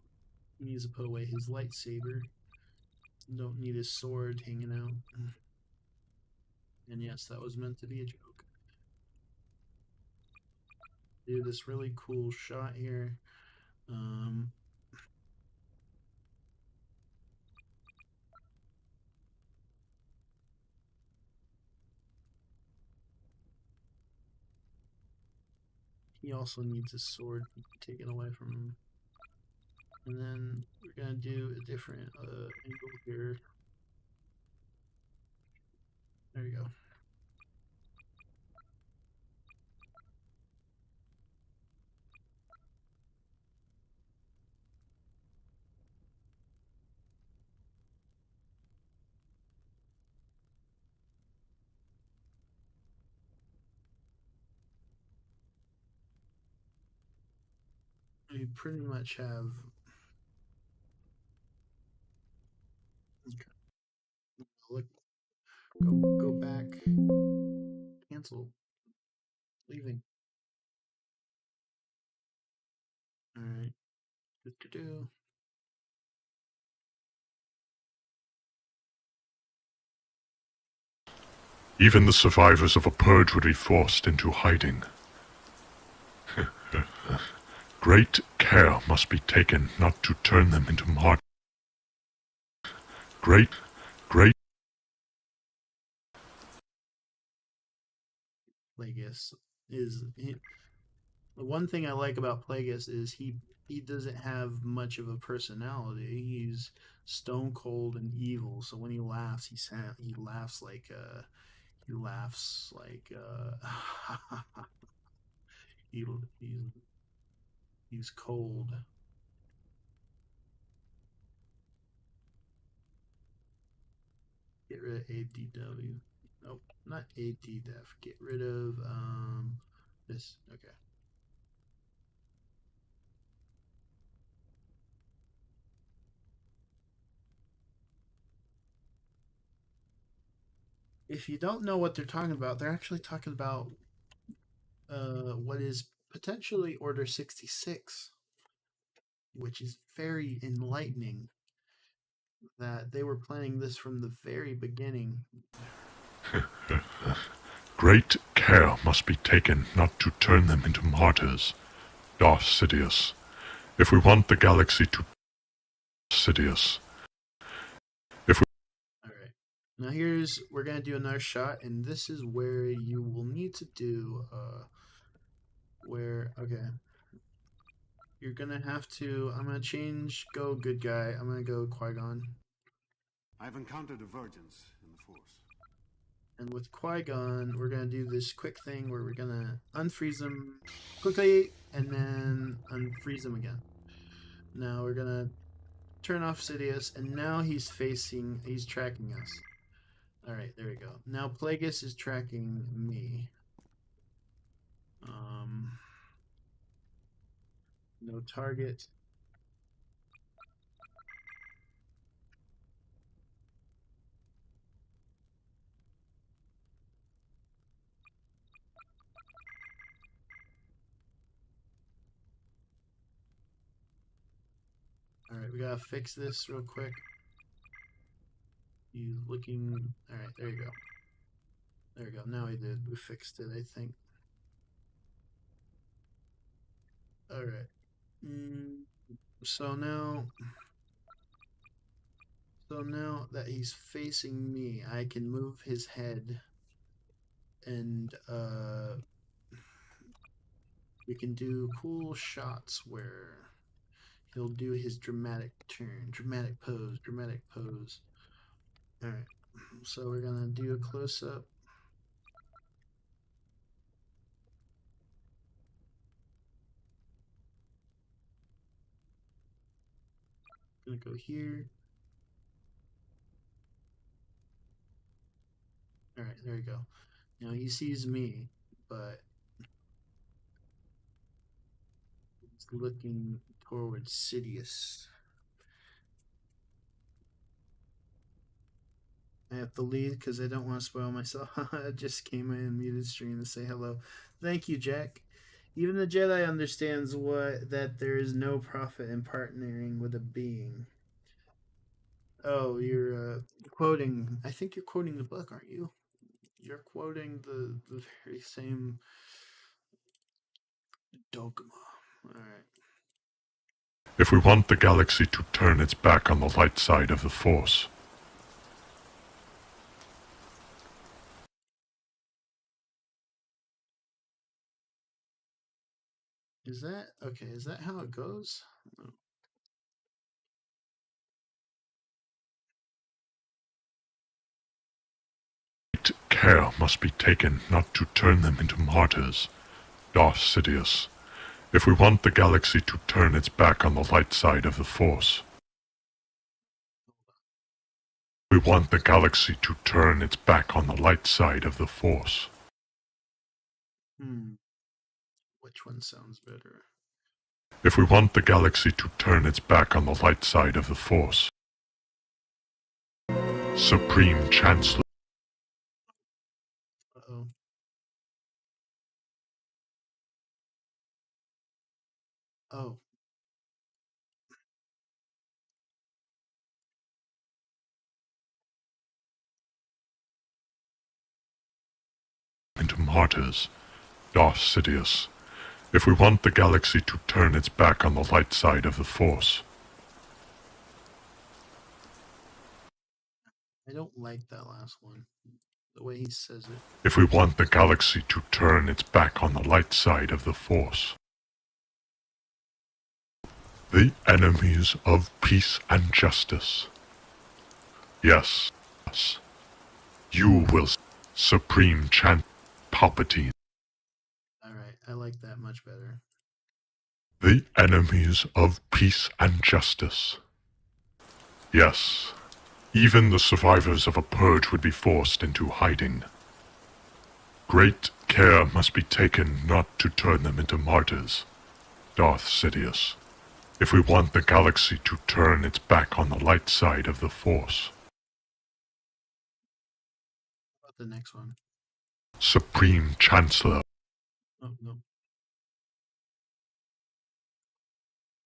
he needs to put away his lightsaber. Don't need his sword hanging out. And yes, that was meant to be a joke. Do this really cool shot here. He also needs his sword taken away from him. And then we're gonna do a different angle here. There you go. We pretty much have. Okay. Look, go back. Cancel. Leaving. All right. Do. Even the survivors of a purge would be forced into hiding. Great care must be taken not to turn them into martyrs. Great. Plagueis is the one thing I like about Plagueis is he doesn't have much of a personality. He's stone cold and evil. So when he laughs, he laughs like he laughs like he, he's cold. Get rid of ADW. Nope, not ADDEF. Get rid of this. Okay. If you don't know what they're talking about, they're actually talking about what is potentially Order 66. which is very enlightening that they were planning this from the very beginning. Great care must be taken not to turn them into martyrs, Darth Sidious. If we want the galaxy to... Sidious. Alright. Now we're going to do another shot, and this is where you will need to do, okay. You're going to have to, I'm going to change, go good guy, I'm going to go Qui-Gon. I've encountered divergence in the Force. And with Qui-Gon, we're going to do this quick thing where we're going to unfreeze him quickly, and then unfreeze him again. Now we're going to turn off Sidious, and now he's tracking us. Alright, there we go. Now Plagueis is tracking me. No target. Alright, we gotta fix this real quick. He's looking... Alright, there you go. There we go. Now we did. We fixed it, I think. Alright. So now that he's facing me, I can move his head and we can do cool shots where he'll do his dramatic turn, dramatic pose. Alright, so we're gonna do a close-up. Gonna go here. Alright, there we go. Now he sees me, but he's looking towards Sidious. I have to leave because I don't want to spoil myself. I just came in and muted stream to say hello. Thank you, Jack. Even the Jedi understands that there is no profit in partnering with a being. Oh, you're quoting. I think you're quoting the book, aren't you? You're quoting the very same dogma. Alright. If we want the galaxy to turn its back on the light side of the Force, Is that okay? Is that how it goes? Oh. great care must be taken not to turn them into martyrs, Darth Sidious. If we want the galaxy to turn its back on the light side of the Force, we want the galaxy to turn its back on the light side of the Force. Which one sounds better? If we want the galaxy to turn its back on the light side of the Force, Supreme Chancellor. Uh-oh. Oh. Into martyrs, Darth Sidious. If we want the galaxy to turn its back on the light side of the Force. I don't like that last one. The way he says it. If we want the galaxy to turn its back on the light side of the Force. The enemies of peace and justice. Yes. You will, Supreme Chancellor Palpatine. Alright, I like that much better. The enemies of peace and justice. Yes. Even the survivors of a purge would be forced into hiding. Great care must be taken not to turn them into martyrs, Darth Sidious, if we want the galaxy to turn its back on the light side of the Force. How about the next one? Supreme Chancellor. Oh, no.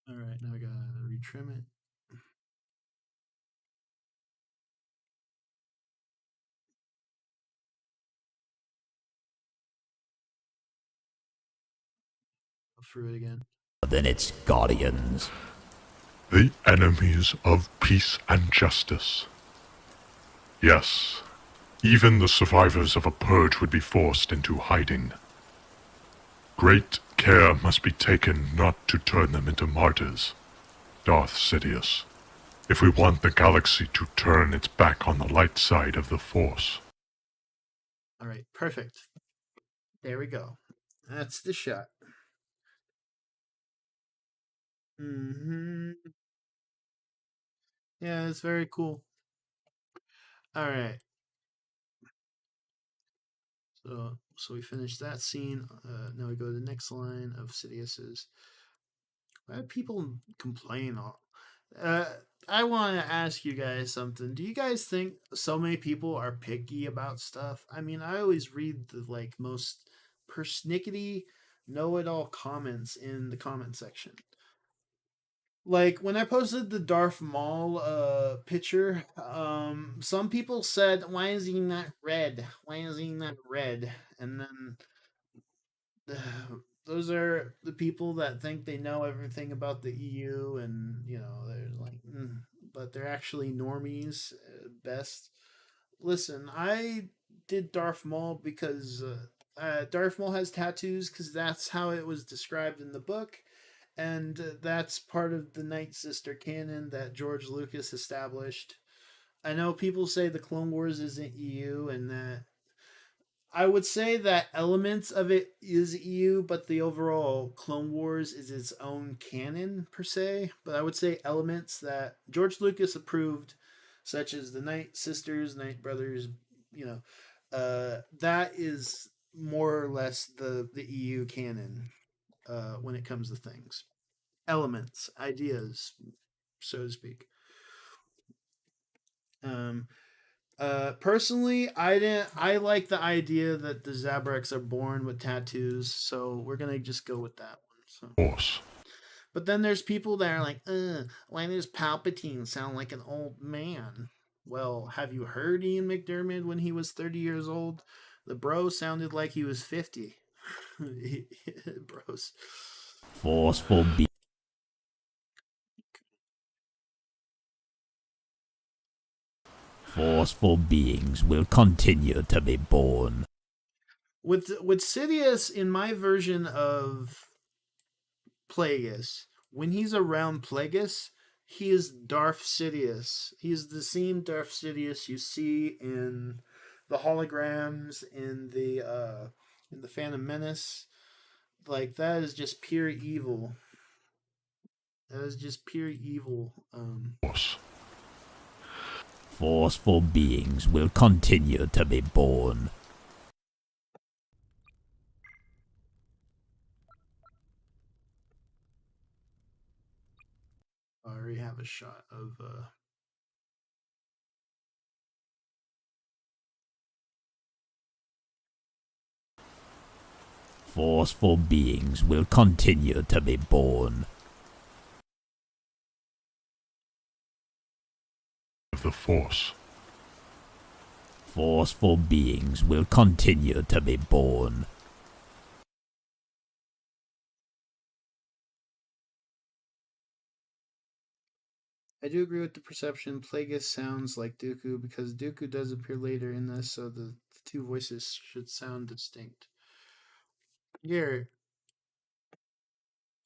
All right, now I gotta retrim it. Go through it again. Than its guardians. The enemies of peace and justice. Yes, even the survivors of a purge would be forced into hiding. Great care must be taken not to turn them into martyrs, Darth Sidious, if we want the galaxy to turn its back on the light side of the Force. All right, perfect. There we go. That's the shot. Yeah, it's very cool. All right. So we finished that scene. Now we go to the next line of Sidious's. Why do people complain? Uh, I want to ask you guys something. Do you guys think so many people are picky about stuff? I mean, I always read the most persnickety, know-it-all comments in the comment section. Like when I posted the Darth Maul picture, some people said, "Why is he not red? Why is he not red?" And then those are the people that think they know everything about the EU, and they're like, but they're actually normies best. Listen, I did Darth Maul because Darth Maul has tattoos because that's how it was described in the book, and that's part of the Night Sister canon that George Lucas established. I know people say the Clone Wars isn't EU, and that I would say that elements of it is EU, but the overall Clone Wars is its own canon per se. But I would say elements that George Lucas approved, such as the Night Sisters, Night Brothers, that is more or less the EU canon when it comes to things, elements, ideas, so to speak. Um, Personally, I didn't. I like the idea that the Zabraks are born with tattoos, so we're gonna just go with that one. So, Force. but then there's people that are like, why does Palpatine sound like an old man?" Well, have you heard Ian McDermott when he was 30 years old? The bro sounded like he was 50. Bros. Forceful be- Forceful beings will continue to be born. With Sidious in my version of Plagueis, when he's around Plagueis, he is Darth Sidious. He is the same Darth Sidious you see in the holograms in the Phantom Menace. Like that is just pure evil. That is just pure evil. Force. Forceful beings will continue to be born. I already have a shot of Forceful beings will continue to be born. Of the Force. Forceful beings will continue to be born. I do agree with the perception. Plagueis sounds like Dooku because Dooku does appear later in this, so the two voices should sound distinct. Here,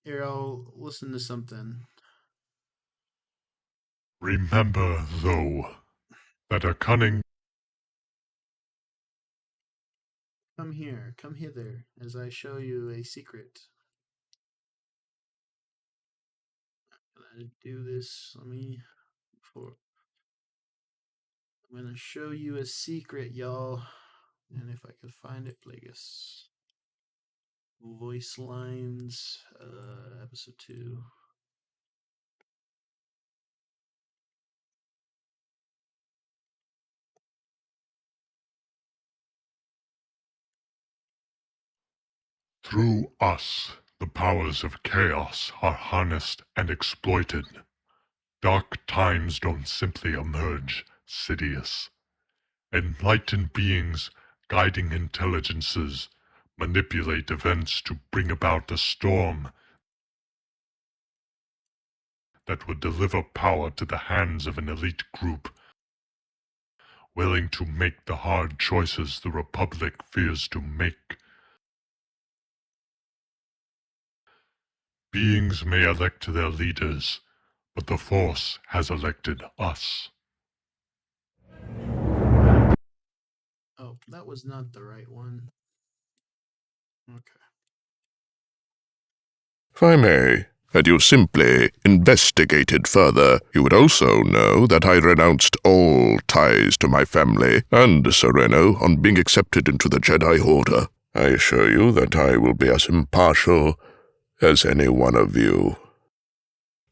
I'll listen to something. Remember, though, that a cunning Come here, come hither, as I show you a secret. I'm gonna do this. I'm gonna show you a secret, y'all. And if I could find it, Plagueis. Voice lines, episode 2. through us The powers of chaos are harnessed and exploited. Dark times don't simply emerge, Sidious. Enlightened beings, guiding intelligences, manipulate events to bring about a storm that would deliver power to the hands of an elite group, willing to make the hard choices the Republic fears to make. Beings may elect their leaders, but the Force has elected us. Oh, that was not the right one. Okay. If I may, had you simply investigated further, you would also know that I renounced all ties to my family and Sereno on being accepted into the Jedi Order. I assure you that I will be as impartial as any one of you.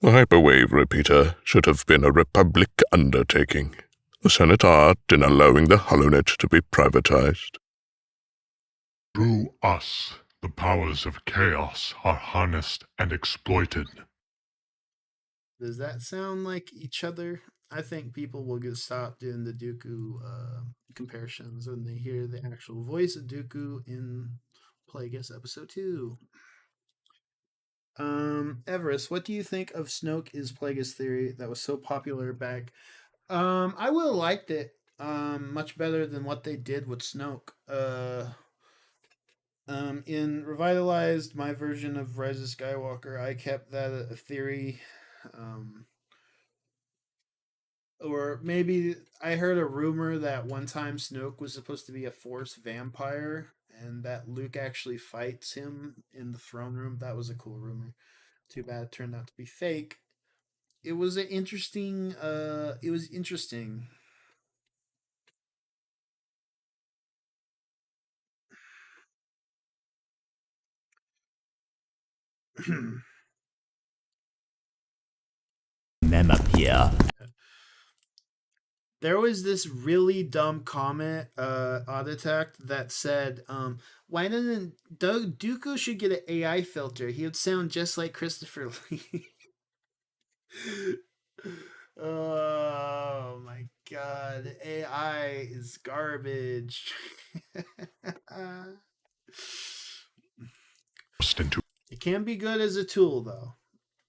The hyperwave repeater should have been a Republic undertaking. The Senate art in allowing the HoloNet to be privatized. Through us, the powers of chaos are harnessed and exploited. Does that sound like each other? I think people will stop doing the Dooku comparisons when they hear the actual voice of Dooku in Plagueis Episode 2. Everest, what do you think of Snoke is Plagueis theory that was so popular back? I would have liked it much better than what they did with Snoke. In Revitalized, my version of Rise of Skywalker, I kept that a theory. Or maybe I heard a rumor that one time Snoke was supposed to be a Force vampire and that Luke actually fights him in the throne room. That was a cool rumor. Too bad it turned out to be fake. It was an interesting it was interesting. Them appear. There was this really dumb comment, Auditact, that said, why doesn't Dooku should get an AI filter? He would sound just like Christopher Lee. Oh my god, AI is garbage. It can be good as a tool, though.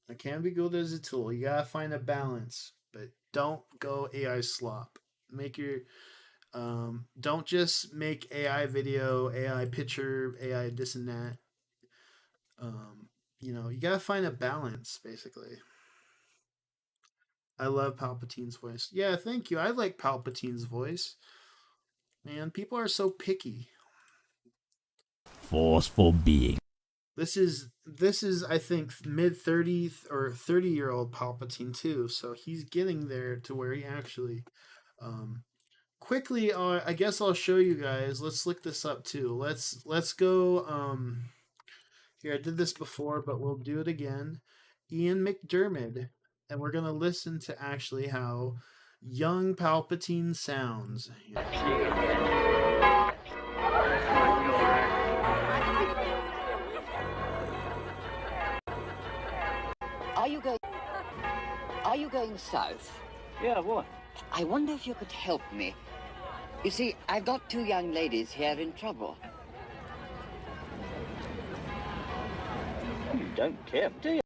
It can be good as a tool. You gotta find a balance, but don't go AI slop. Make your don't just make AI video, AI picture, AI this and that. You gotta find a balance, basically. I love Palpatine's voice. Yeah, thank you. I like Palpatine's voice. Man, people are so picky. Forceful being. This is I think mid 30s or 30-year-old Palpatine too. So he's getting there to where he actually quickly I guess I'll show you guys. Let's look this up too. Let's go here. I did this before, but we'll do it again. Ian McDermott, and we're gonna listen to actually how young Palpatine sounds. Are you going south? Yeah, what? I wonder if you could help me. You see, I've got two young ladies here in trouble. You don't care, do you?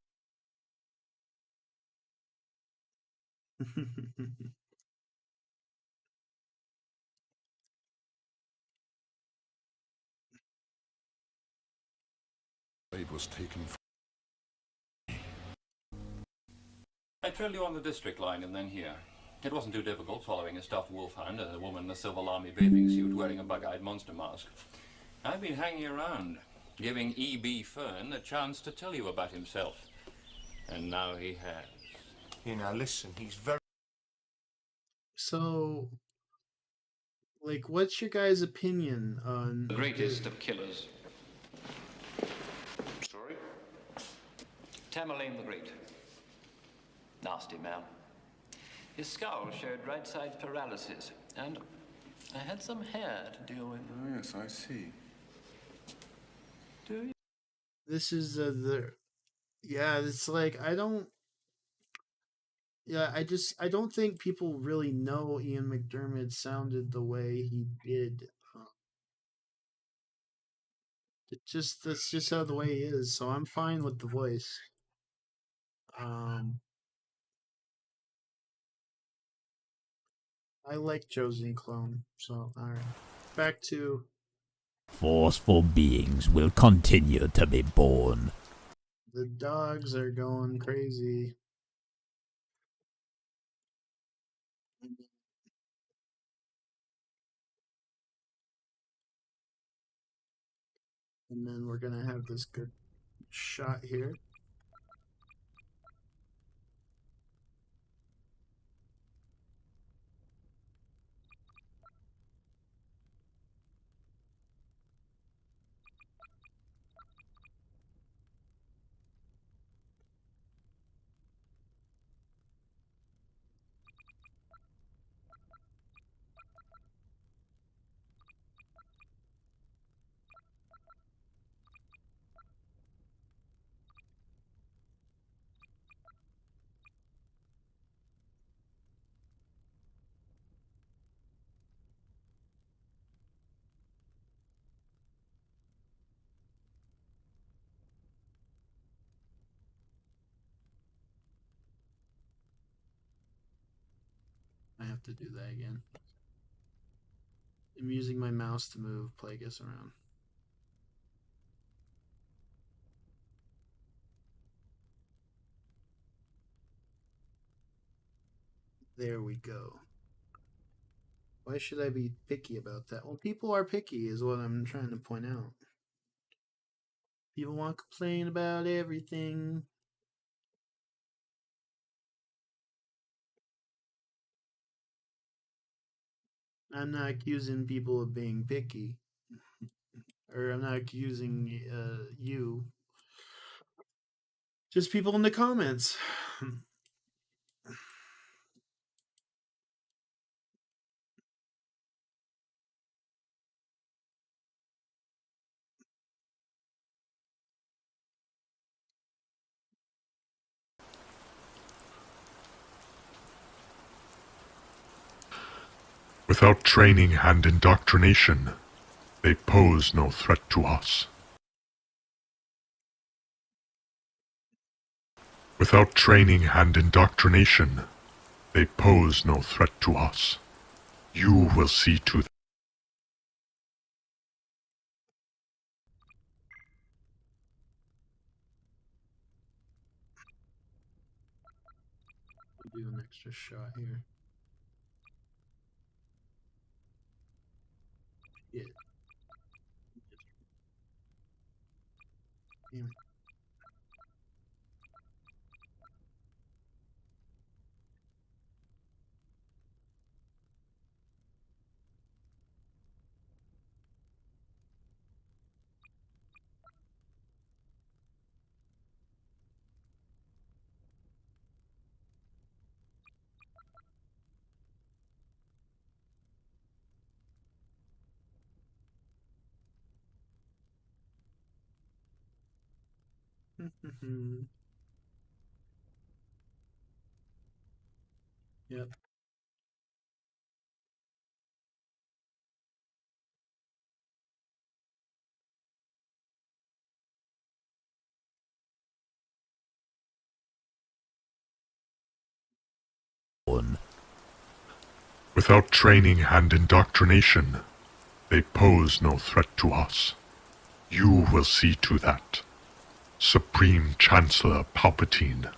It was taken from... I trailed you on the district line and then here. It wasn't too difficult following a stuffed wolfhound and a woman in a Civil Army bathing suit wearing a bug-eyed monster mask. I've been hanging around, giving E.B. Fern a chance to tell you about himself. And now he has. You know, listen, he's very... So, like, what's your guys' opinion on The greatest of killers. Sorry? Tamerlane the Great. Nasty man. His skull showed right-side paralysis, and I had some hair to deal with. Oh, yes, I see. Do you? This is yeah, it's like I don't. Yeah, I don't think people really know Ian McDermott sounded the way he did. That's just how the way he is. So I'm fine with the voice. Um, I like Chosen Clone. So all right, back to Forceful beings will continue to be born. the dogs are going crazy. And then we're gonna have this good shot here. I have to do that again. I'm using my mouse to move Plagueis around. There we go. Why should I be picky about that? Well, people are picky, is what I'm trying to point out. People want to complain about everything. I'm not accusing people of being picky, or I'm not accusing you. Just people in the comments. Without training and indoctrination, they pose no threat to us. Without training and indoctrination, they pose no threat to us. You will see to Do an extra shot here. Yeah. Damn it. Yep. Without training and indoctrination, they pose no threat to us. You will see to that. Supreme Chancellor Palpatine.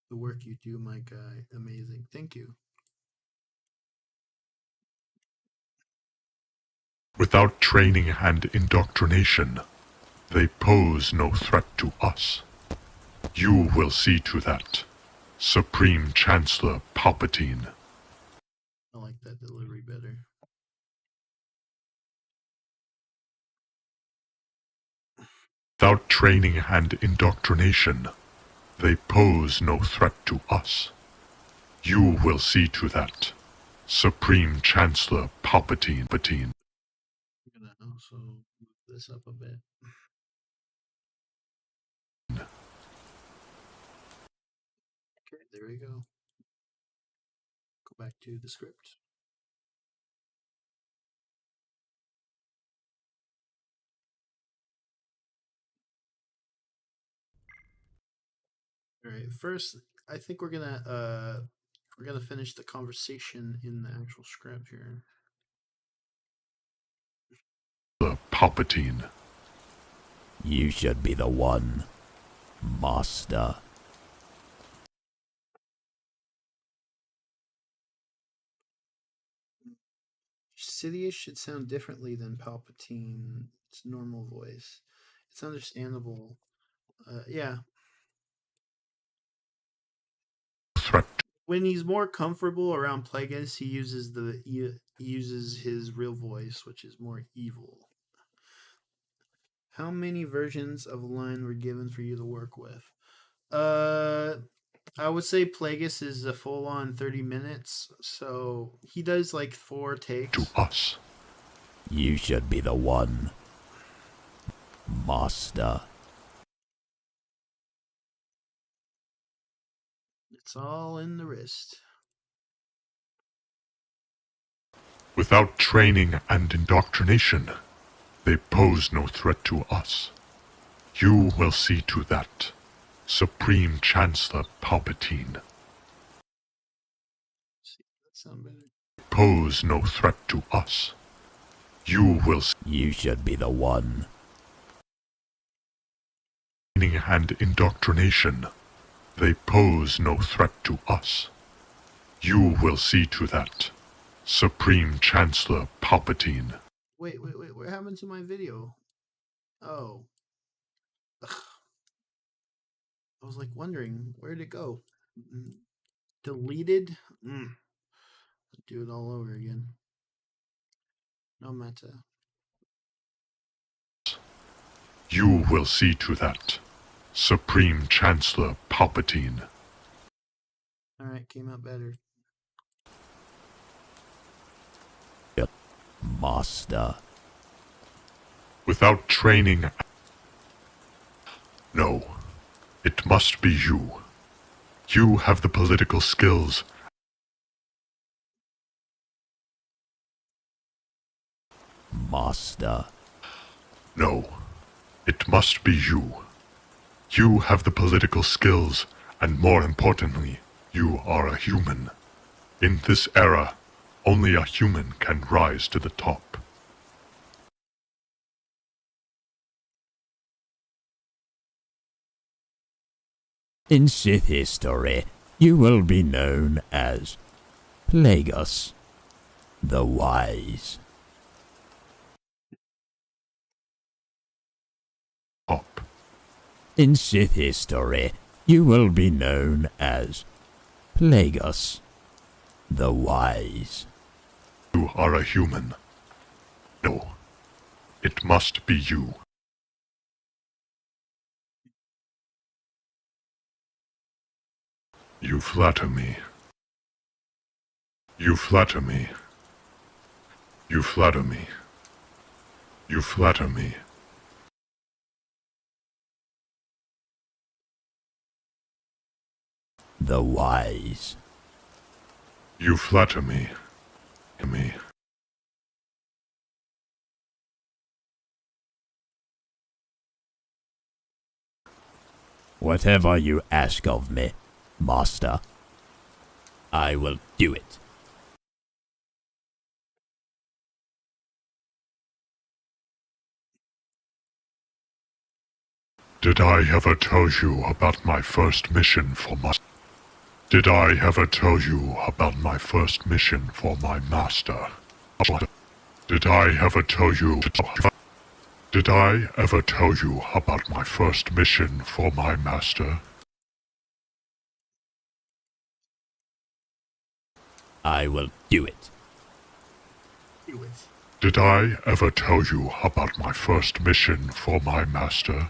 The work you do, my guy, amazing. Thank you. Without training and indoctrination, they pose no threat to us. You will see to that. Supreme Chancellor Palpatine. I like that delivery better. Without training and indoctrination, They pose no threat to us. You will see to that. Supreme Chancellor Palpatine. I'm gonna also move this up a bit. Okay, there we go. Go back to the script. All right, first, I think we're gonna finish the conversation in the actual script here. Palpatine. You should be the one, Master. Sidious should sound differently than Palpatine's normal voice. It's understandable. Yeah. Threat. When he's more comfortable around Plagueis, he uses his real voice, which is more evil. How many versions of a line were given for you to work with? I would say Plagueis is a full-on 30 minutes, so he does like 4 takes. To us. You should be the one, Master. It's all in the wrist. Without training and indoctrination, they pose no threat to us. You will see to that. Supreme Chancellor Palpatine. See, that sound better. Pose no threat to us. You will see. You should be the one. Training and indoctrination, they pose no threat to us. You will see to that. Supreme Chancellor Palpatine. Wait, what happened to my video? Oh. Ugh. I was like wondering, where'd it go? Deleted? Do it all over again. No matter. You will see to that. Supreme Chancellor Palpatine. Alright, came out better. Master. Without training. No. It must be you. You have the political skills. Master. No. It must be you. You have the political skills, and more importantly, you are a human. In this era, only a human can rise to the top. In Sith history, you will be known as Plagueis the Wise. Top. In Sith history, you will be known as Plagueis the Wise. You are a human. No. It must be you. You flatter me. You flatter me. You flatter me. You flatter me. The Wise. You flatter me. Me. Whatever you ask of me, Master, I will do it. Did I ever tell you about my first mission for my... Did I ever tell you about my first mission for my master? Did I ever tell you... Did I ever tell you about my first mission for my master? I will do it. Do it. Did I ever tell you about my first mission for my master?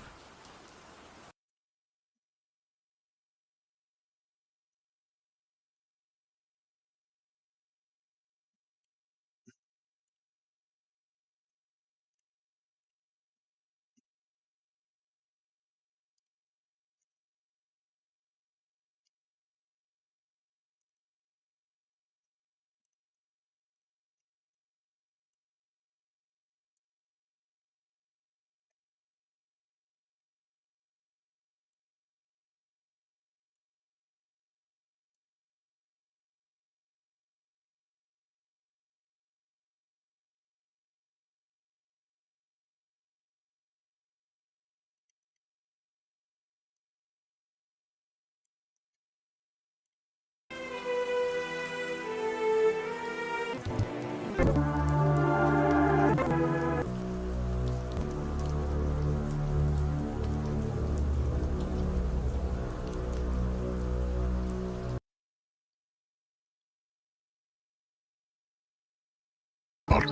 About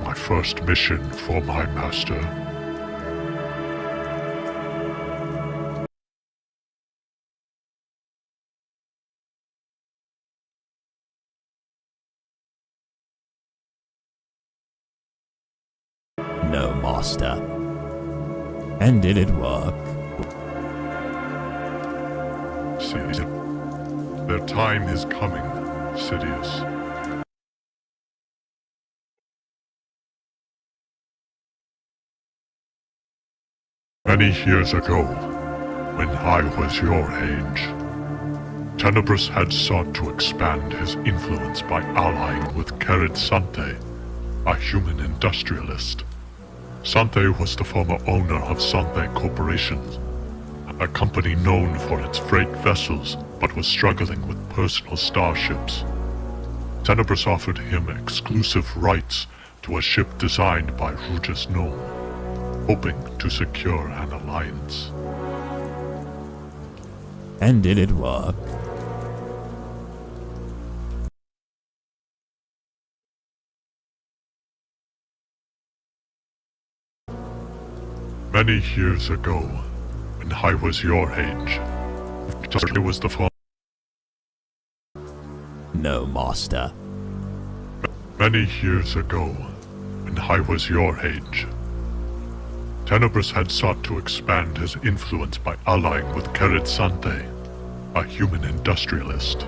my first mission for my master. No, master. And did it work? See, their time is coming, Sidious. Many years ago, when I was your age, Tenebris had sought to expand his influence by allying with Kerid Sante, a human industrialist. Sante was the former owner of Sante Corporations, a company known for its freight vessels but was struggling with personal starships. Tenebris offered him exclusive rights to a ship designed by Rugus Gnome, hoping to secure an alliance. And did it work? Many years ago, when I was your age, it was the former. No, master. Many years ago, when I was your age, Tenebris had sought to expand his influence by allying with Kerid Sante, a human industrialist.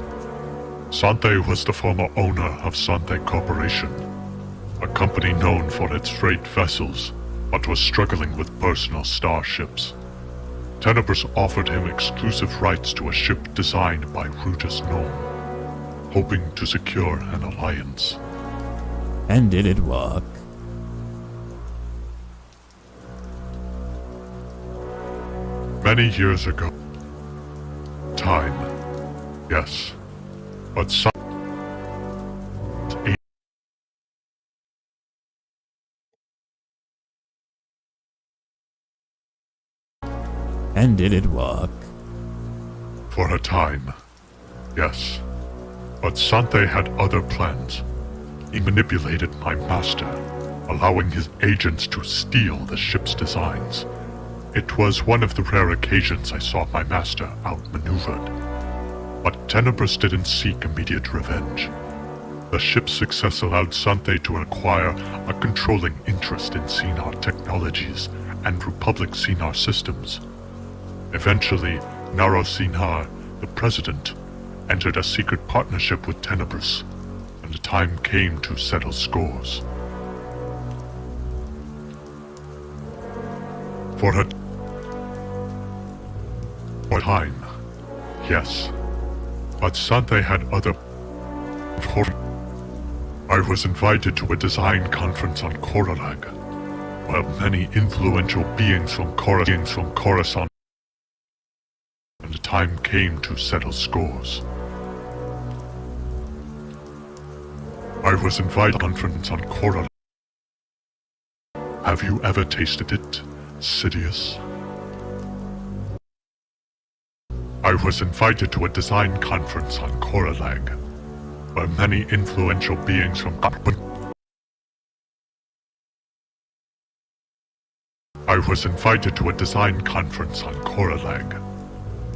Sante was the former owner of Sante Corporation, a company known for its freight vessels, but was struggling with personal starships. Tenebris offered him exclusive rights to a ship designed by Rugus Gnome, hoping to secure an alliance. And did it work? Many years ago. Time. Yes. But some... And did it work? For a time. Yes. But Sante had other plans. He manipulated my master, allowing his agents to steal the ship's designs. It was one of the rare occasions I saw my master outmaneuvered. But Tenebris didn't seek immediate revenge. The ship's success allowed Sante to acquire a controlling interest in Sinar technologies and Republic Sinar systems. Eventually, Naro Sinar, the president, entered a secret partnership with Tenebris, and the time came to settle scores. For a time, yes. But Sante had other... I was invited to a design conference on Kororag, where many influential beings from Coruscant, and the time came to settle scores. I was invited to a conference on Kororag. Have you ever tasted it, Sidious? I was invited to a design conference on Kororag, where many influential beings from I was invited to a design conference on Kororag,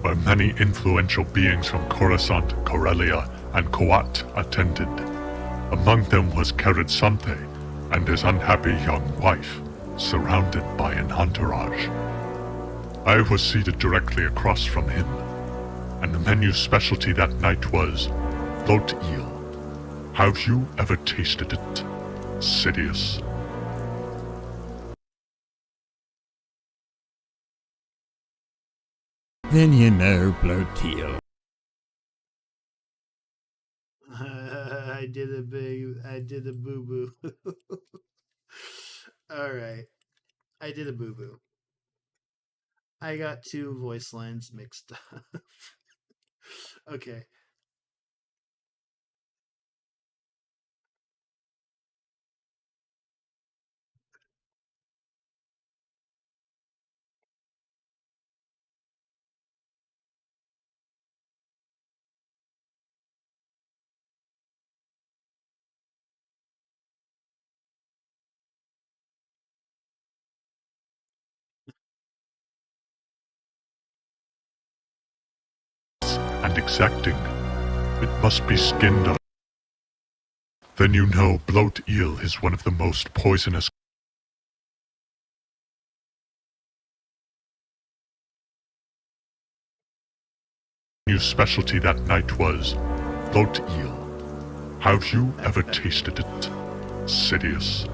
where many influential beings from Coruscant, Corellia, and Coat attended. Among them was Kerid Sante and his unhappy young wife, surrounded by an entourage. I was seated directly across from him, and the menu specialty that night was float eel. Have you ever tasted it, Sidious? Then you know bloateal. I did a boo-boo. Alright. I did a boo-boo. I got two voice lines mixed up. Okay. and exacting. It must be skinned. Then you know bloat eel is one of the most poisonous. New specialty that night was bloat eel. Have you ever tasted it, Sidious?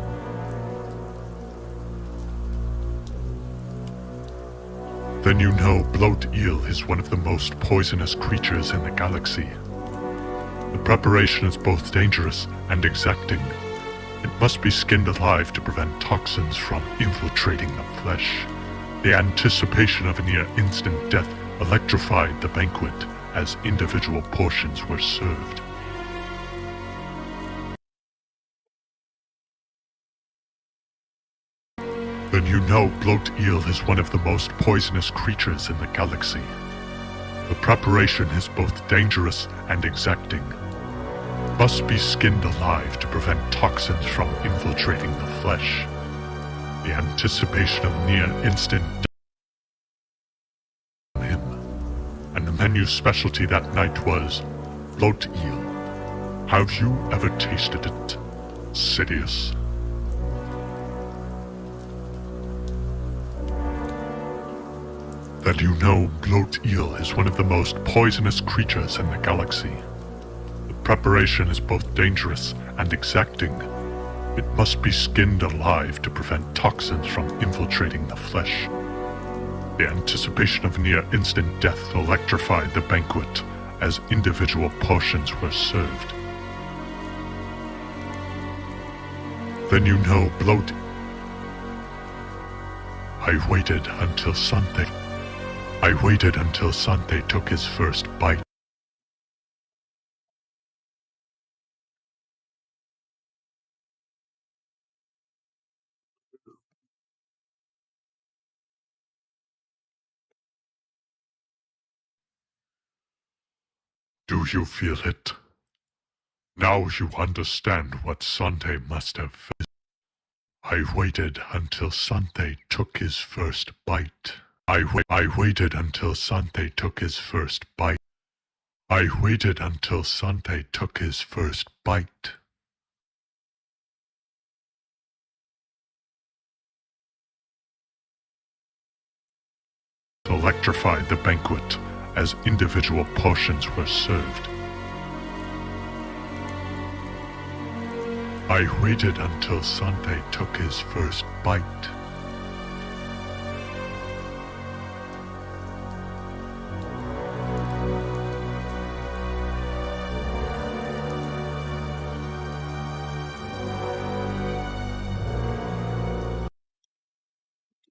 Then you know bloat eel is one of the most poisonous creatures in the galaxy. The preparation is both dangerous and exacting. It must be skinned alive to prevent toxins from infiltrating the flesh. The anticipation of a near-instant death electrified the banquet as individual portions were served. Then you know bloat eel is one of the most poisonous creatures in the galaxy. The preparation is both dangerous and exacting. It must be skinned alive to prevent toxins from infiltrating the flesh. The anticipation of near-instant death on him. And the menu specialty that night was bloat eel. Have you ever tasted it, Sidious? That you know bloat eel is one of the most poisonous creatures in the galaxy. The preparation is both dangerous and exacting. It must be skinned alive to prevent toxins from infiltrating the flesh. The anticipation of near-instant death electrified the banquet as individual portions were served. Then you know bloat. I waited until Sante took his first bite. Do you feel it? Now you understand what Sante must have felt. I waited until Sante took his first bite. I waited until Sante took his first bite. I waited until Sante took his first bite. Electrified the banquet as individual portions were served. I waited until Sante took his first bite.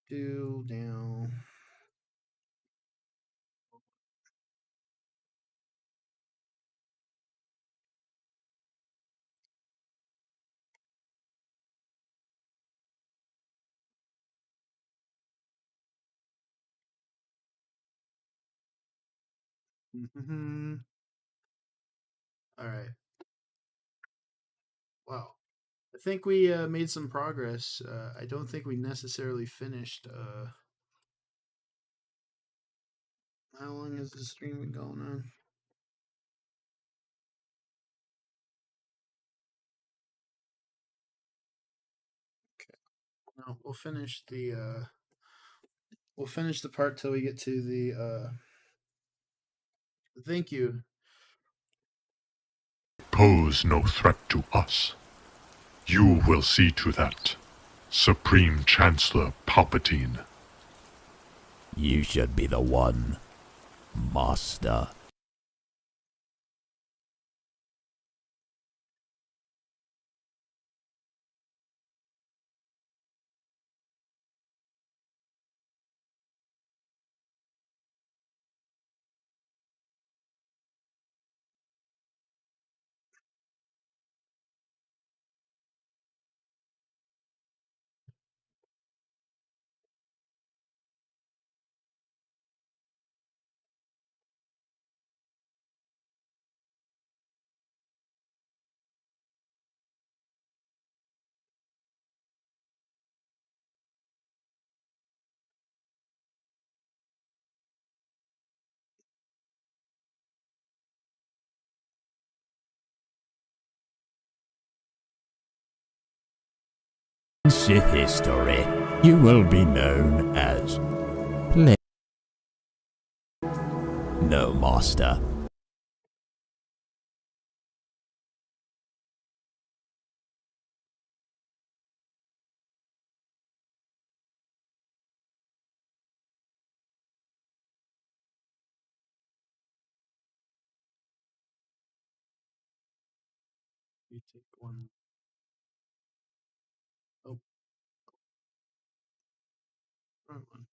Do now. Mm-hmm. All right. Wow. I think we made some progress. I don't think we necessarily finished. How long has the stream been going on? Okay. No, we'll finish the part till we get to the. Thank you. Pose no threat to us. You will see to that, Supreme Chancellor Palpatine. You should be the one, Master. Sith history, you will be known as No, Master. You take one. Oh, wrong one.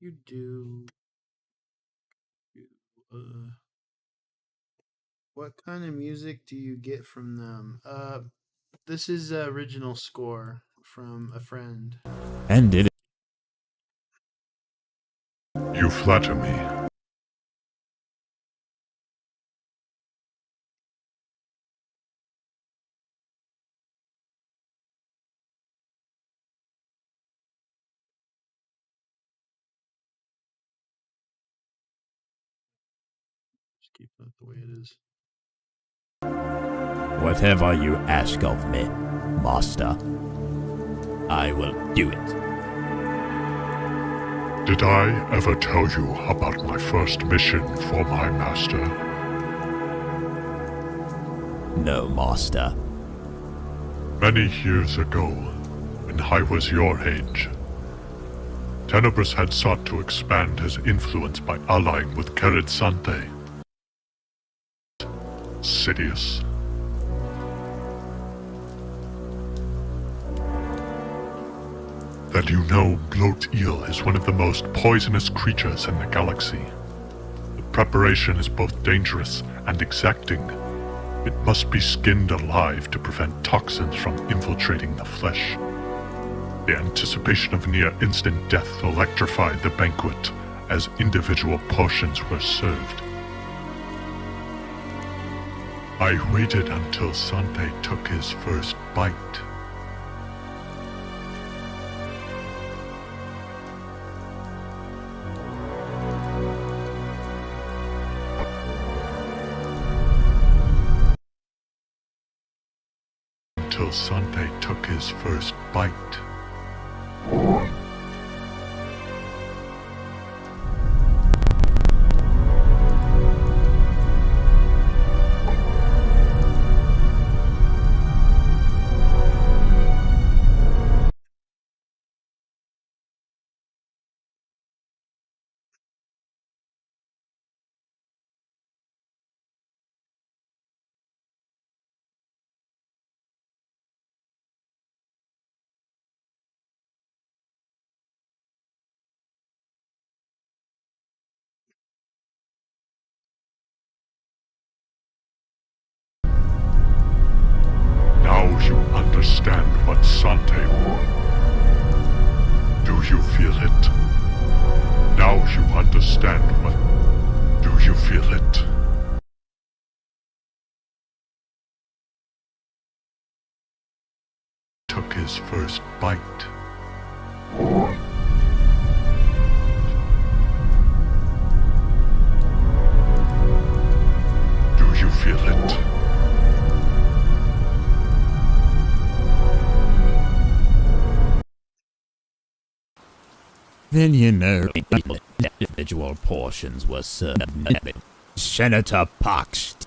You do. What kind of music do you get from them? This is the original score from a friend. And it You flatter me. Just keep that the way it is. whatever you ask of me, Master, I will do it. Did I ever tell you about my first mission for my master? No, Master. Many years ago, when I was your age, Tenebris had sought to expand his influence by allying with Kerid Sante. Sidious. That you know bloat eel is one of the most poisonous creatures in the galaxy. The preparation is both dangerous and exacting. It must be skinned alive to prevent toxins from infiltrating the flesh. The anticipation of near-instant death electrified the banquet as individual portions were served. I waited until Sante took his first bite. Until Sante took his first bite. Now you understand what Sante wore. Do you feel it? Now you understand what... Do you feel it? Took his first bite. Do you feel it? Then you know individual portions were served. Senator Poxt.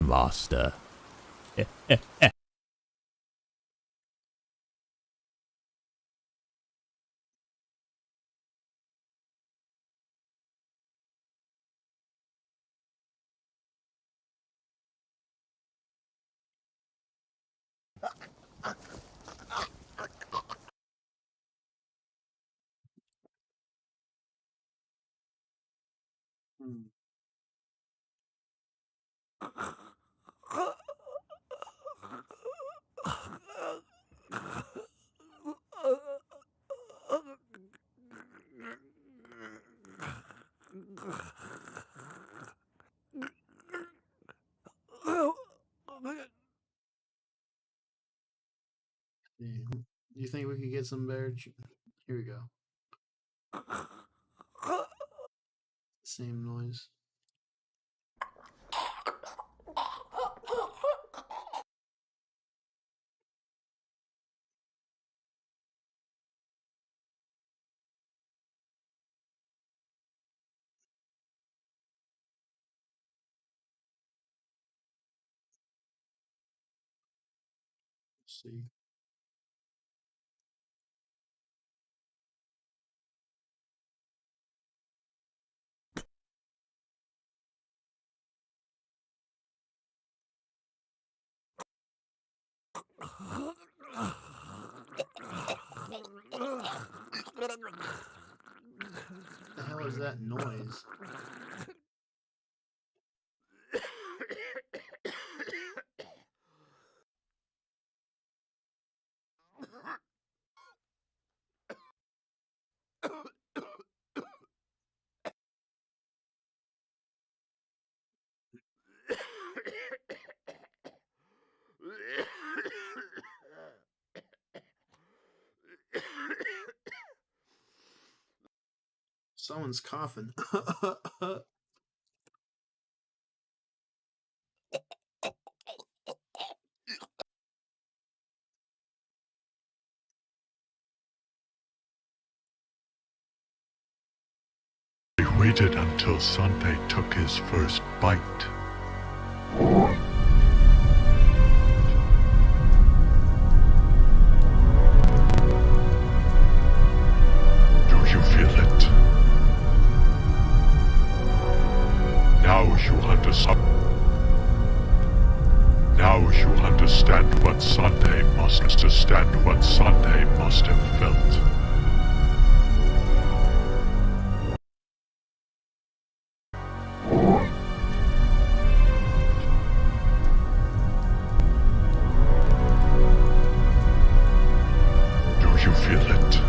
Master. Hmm. Do you think we could get some better Here we go. Same noise. Let's see. What the hell is that noise? Someone's coughing. They waited until Sunday took his first bite. Do you feel it? Now you understand. Now you understand what Sunday must have felt. Do you feel it?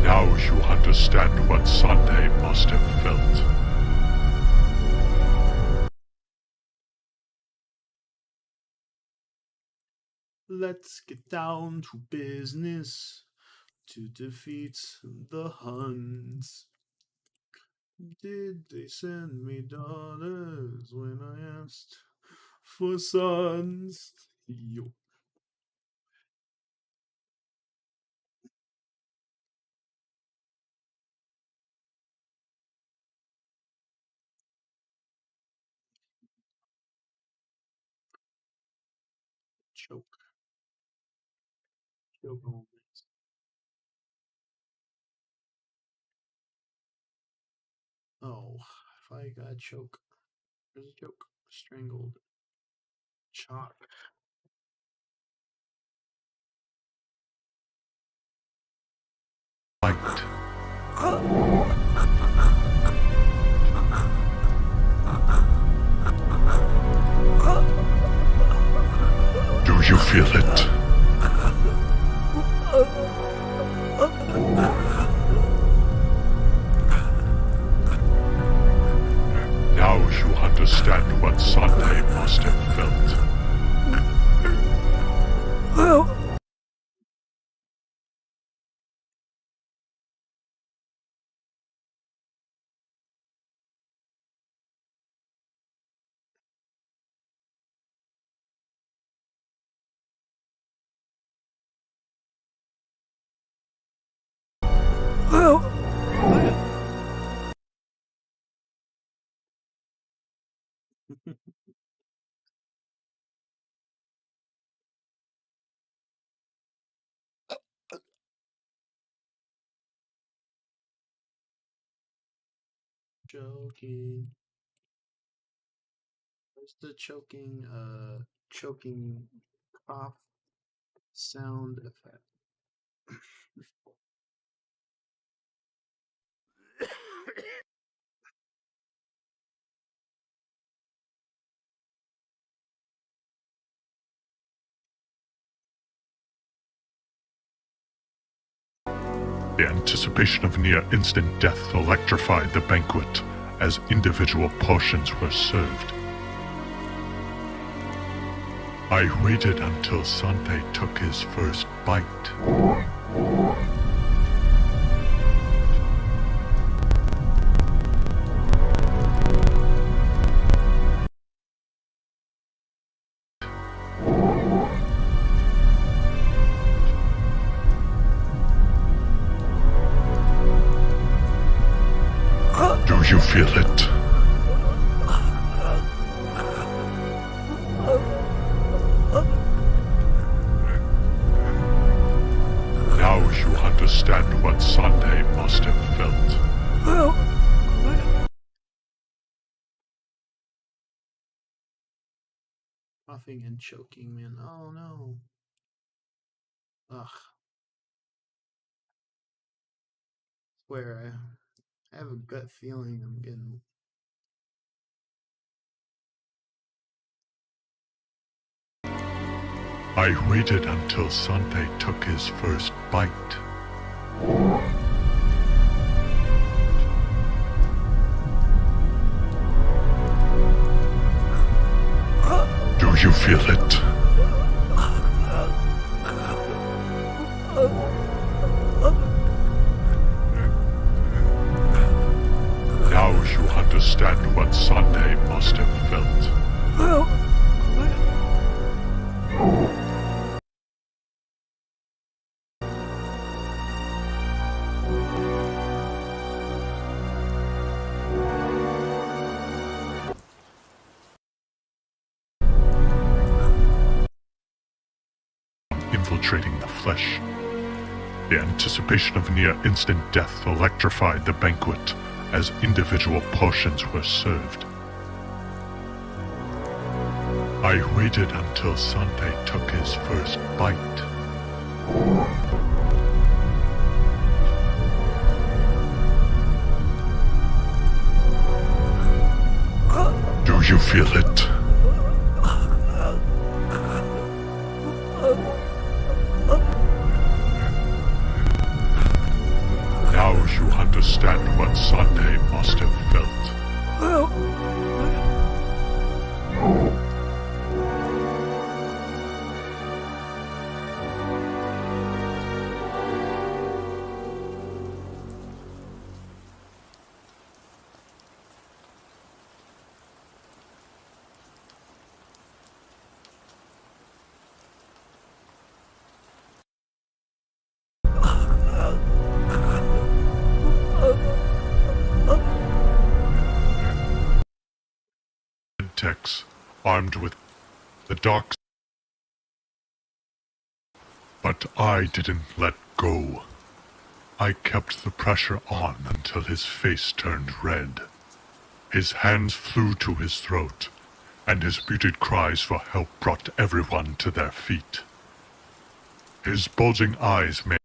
Now you understand what Sunday must have felt. Let's get down to business to defeat the Huns. Did they send me daughters when I asked for sons? Yo. Choke. Choke on this. Oh, if I got choke. There's a choke. Strangled. Chalk. Bite. Do you feel it? Now you understand what Sunday must have felt. Choking. Where's the choking cough sound effect? The anticipation of near-instant death electrified the banquet as individual portions were served. I waited until Sante took his first bite. Do you feel it? Now you understand what Sante must have felt. Coughing and choking, man. Oh no. Ugh. Swear, I have a gut feeling I'm getting. I waited until Sante took his first bite. Do you feel it? Now you understand what Sante must have felt. Infiltrating the flesh. The anticipation of near-instant death electrified the banquet as individual portions were served. I waited until Sante took his first bite. Do you feel it? Now you understand what Sante must have felt. Techs, armed with the dark. But I didn't let go. I kept the pressure on until his face turned red. His hands flew to his throat, and his muted cries for help brought everyone to their feet. His bulging eyes made.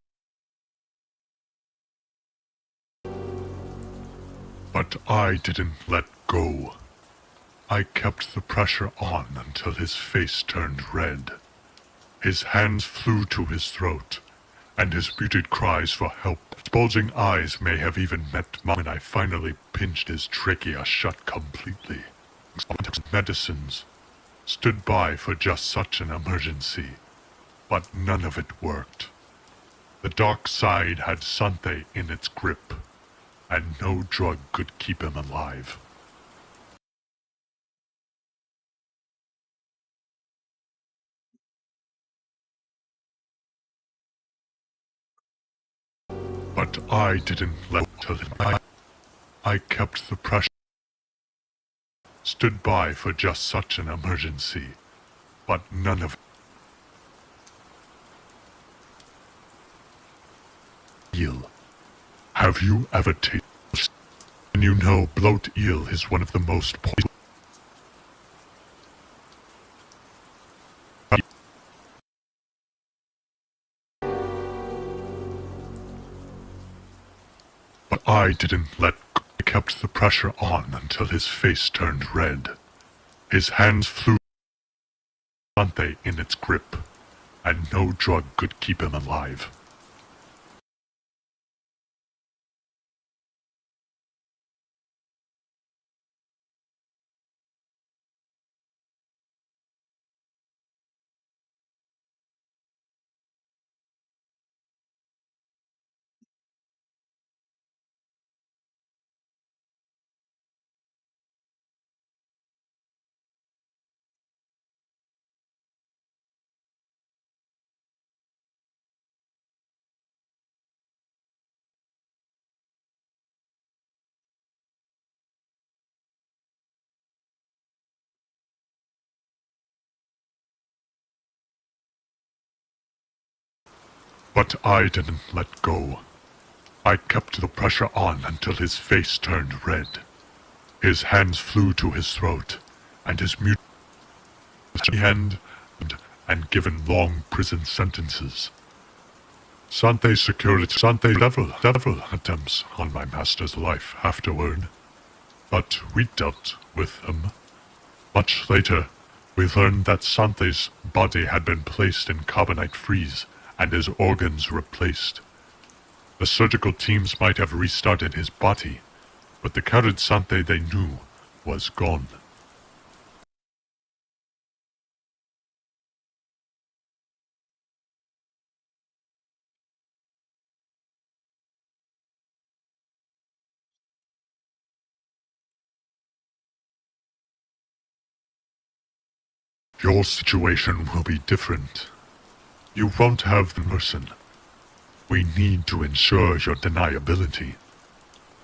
But I didn't let go. I kept the pressure on until his face turned red. His hands flew to his throat, and his muted cries for help. His bulging eyes may have even met mine when I finally pinched his trachea shut completely. Medicines stood by for just such an emergency, but none of it worked. The dark side had Sante in its grip, and no drug could keep him alive. But I didn't let till I kept the pressure. Stood by for just such an emergency, but none of eel. Have you ever tasted? And you know bloat eel is one of the most poisonous. But I didn't let go. I kept the pressure on until his face turned red. His hands flew Sante in its grip, and no drug could keep him alive. But I didn't let go. I kept the pressure on until his face turned red. His hands flew to his throat, and his mute hand and given long prison sentences. Sante's several attempts on my master's life afterward, but we dealt with him. Much later, we learned that Sante's body had been placed in carbonite freeze and his organs replaced. The surgical teams might have restarted his body, but the carried Sante they knew was gone. Your situation will be different. You won't have the person. We need to ensure your deniability.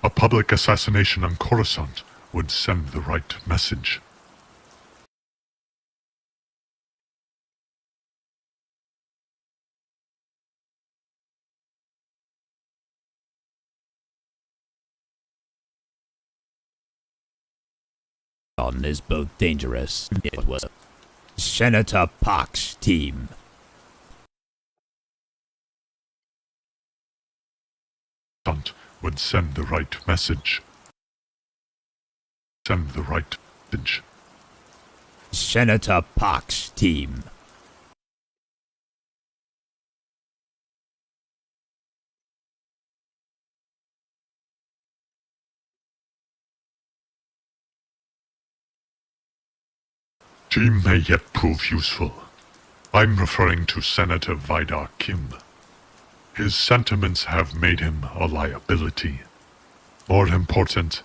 A public assassination on Coruscant would send the right message. Is both dangerous. It was Senator Park's team. Would send the right message. Send the right message. Senator Park's team. Team may yet prove useful. I'm referring to Senator Vidar Kim. His sentiments have made him a liability. More important,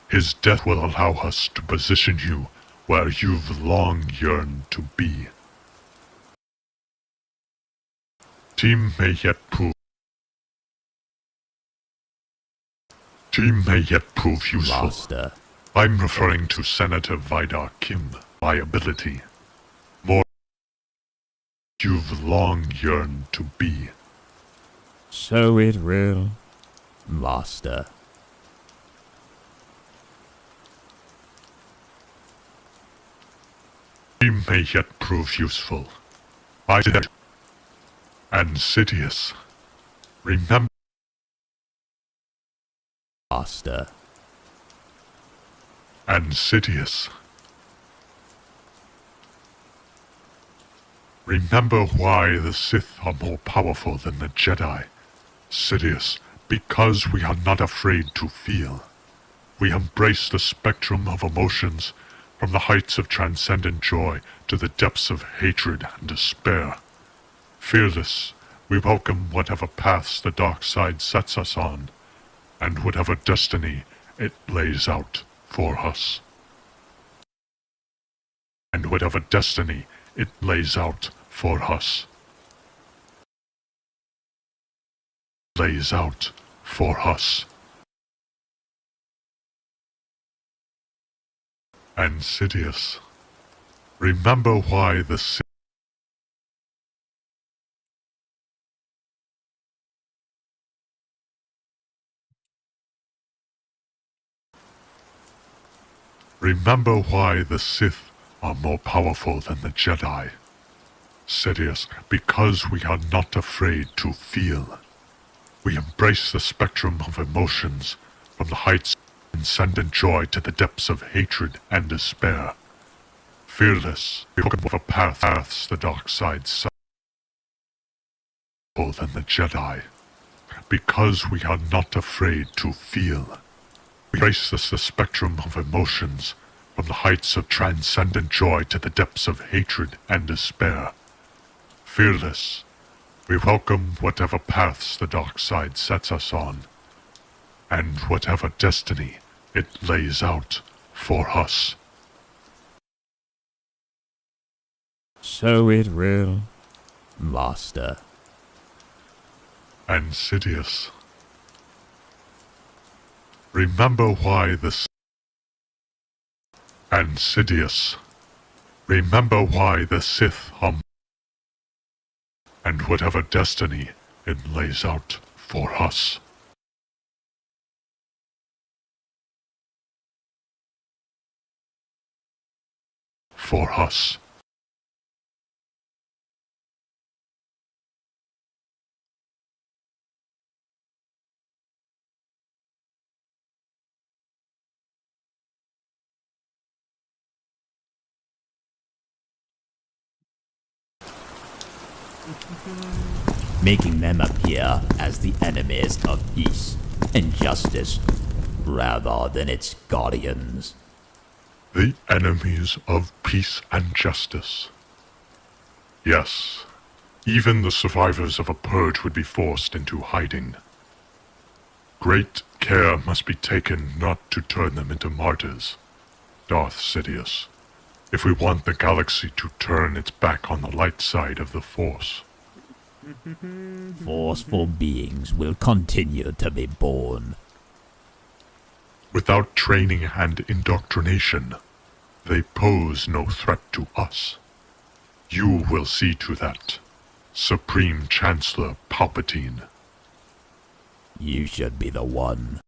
his death will allow us to position you where you've long yearned to be. Team may yet prove useful. Master. I'm referring to Senator Vidar Kim. Liability. More you've long yearned to be. So it will, Master. He may yet prove useful. I did. And Sidious. Remember. Master. And Sidious. Remember why the Sith are more powerful than the Jedi. Sidious, because we are not afraid to feel. We embrace the spectrum of emotions, from the heights of transcendent joy to the depths of hatred and despair. Fearless, we welcome whatever paths the dark side sets us on, and whatever destiny it lays out for us. And whatever destiny it lays out for us. Lays out for us. And Sidious, remember why the Sith Remember why the Sith are more powerful than the Jedi. Sidious, because we are not afraid to feel. We embrace the spectrum of emotions, from the heights of transcendent joy to the depths of hatred and despair. Fearless, we welcome whatever paths the dark side sets than the Jedi. Because we are not afraid to feel. We embrace the spectrum of emotions, from the heights of transcendent joy to the depths of hatred and despair. Fearless, we welcome whatever paths the dark side sets us on, and whatever destiny it lays out for us. So it will, Master. And Sidious, remember why the And Sidious, remember why the Sith and whatever destiny It lays out for us. For us. Making them appear as the enemies of peace and justice, rather than its guardians. The enemies of peace and justice. Yes, even the survivors of a purge would be forced into hiding. Great care must be taken not to turn them into martyrs, Darth Sidious, if we want the galaxy to turn its back on the light side of the Force. Forceful beings will continue to be born. Without training and indoctrination, they pose no threat to us. You will see to that, Supreme Chancellor Palpatine. You should be the one.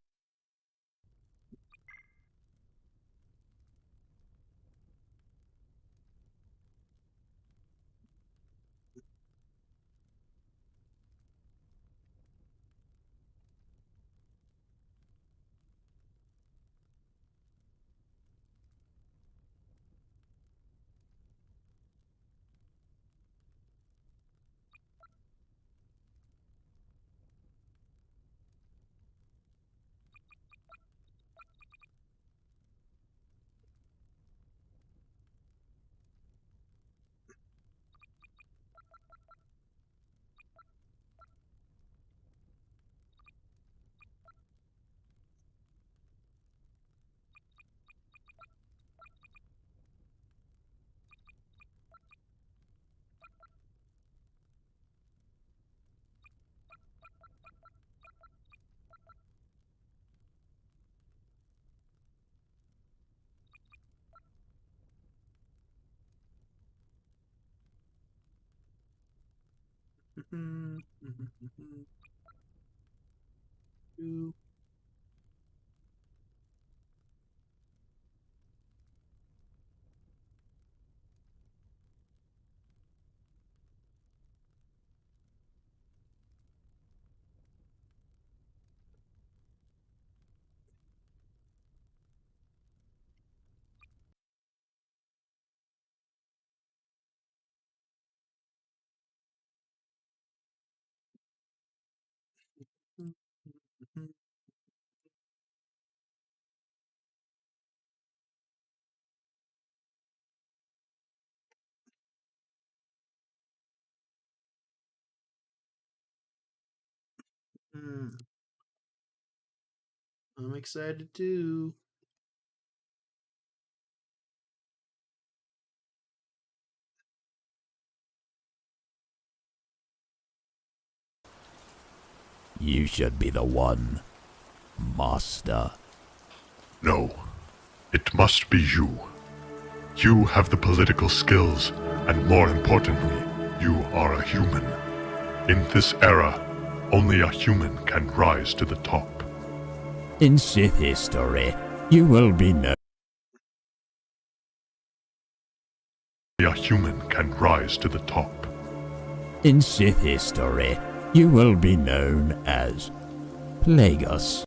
I'm excited too. You should be the one, Master. No, it must be you. You have the political skills, and more importantly, you are a human. In this era, only a human can rise to the top. In Sith history, you will be known. A human can rise to the top. In Sith history, you will be known as Plagueis.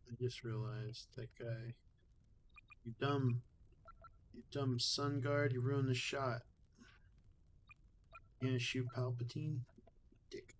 I just realized that guy. You dumb. You dumb sun guard, you ruined the shot. You gonna shoot Palpatine? Dick.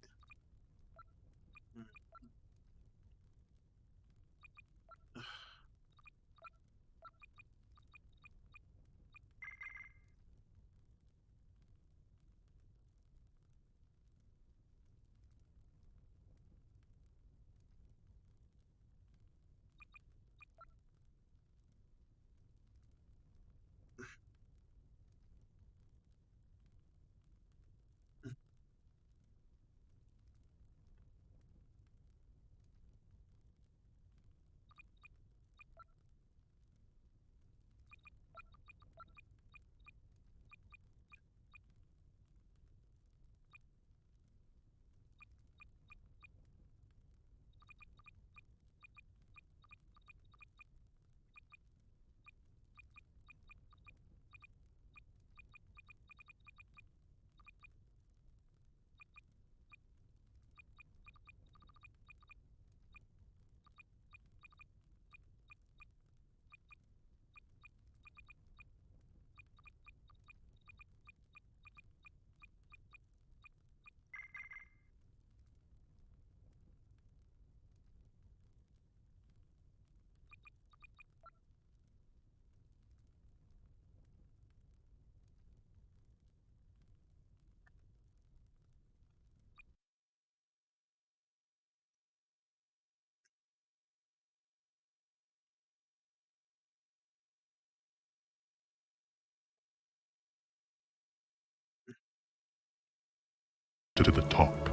To the top.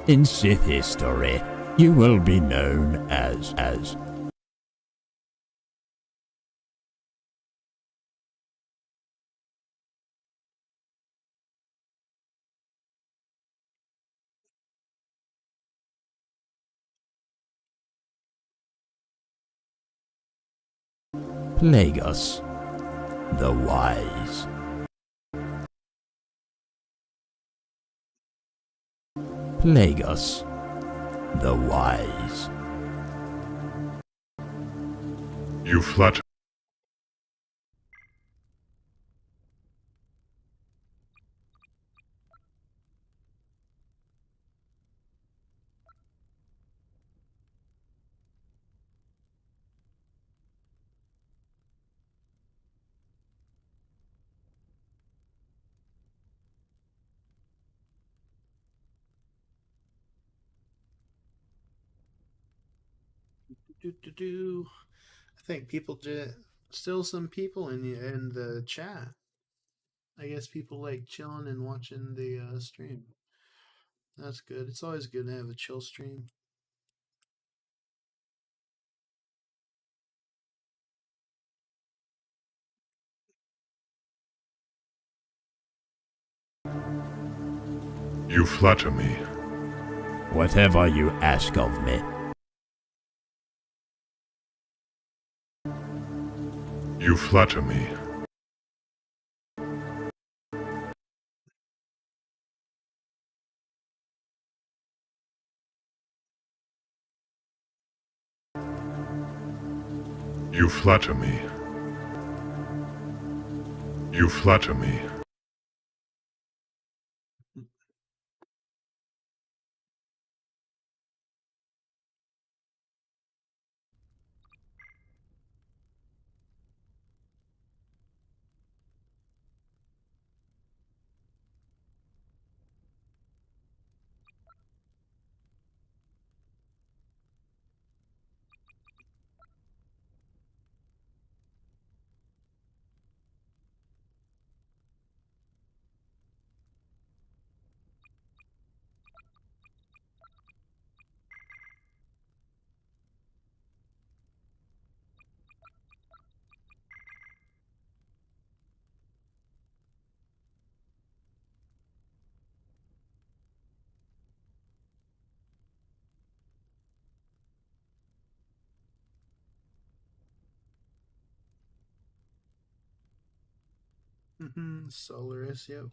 In Sith history, you will be known as Plagueis the Wise. Plagueis the Wise. You flatter. Do. I think people still some people in the chat. I guess people like chilling and watching the stream. That's good. It's always good to have a chill stream. You flatter me. Whatever you ask of me. You flatter me. You flatter me. You flatter me. Solaris, yep.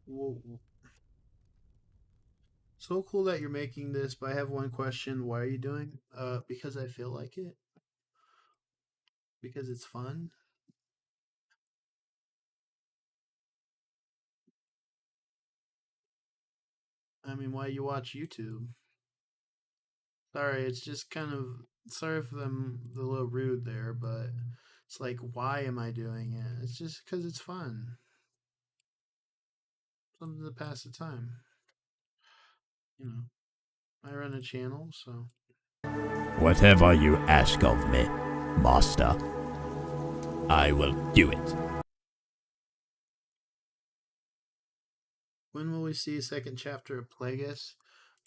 Whoa. So cool that you're making this, but I have one question. Why are you doing? Because I feel like it. Because it's fun. I mean, why you watch YouTube? Sorry, it's just kind of sorry if I'm a little rude there, but it's like, why am I doing it? It's just because it's fun, something to pass the time. You know, I run a channel, so Whatever you ask of me, Master, I will do it. when will we see a second chapter of Plagueis?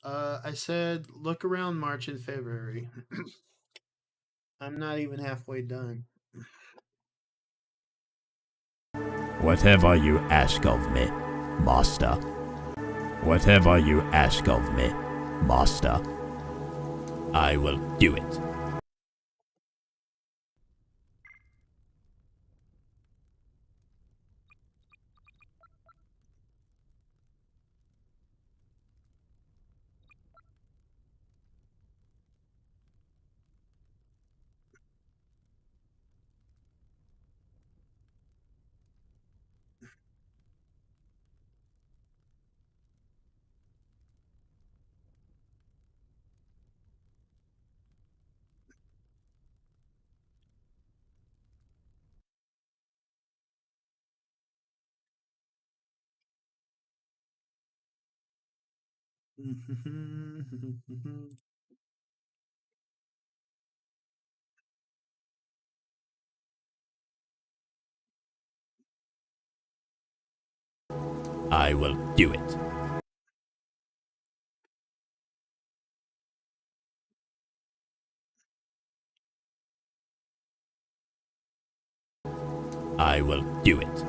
I said look around March and February. I'm not even halfway done. Whatever you ask of me, Master. Whatever you ask of me, Master, I will do it. I will do it. I will do it.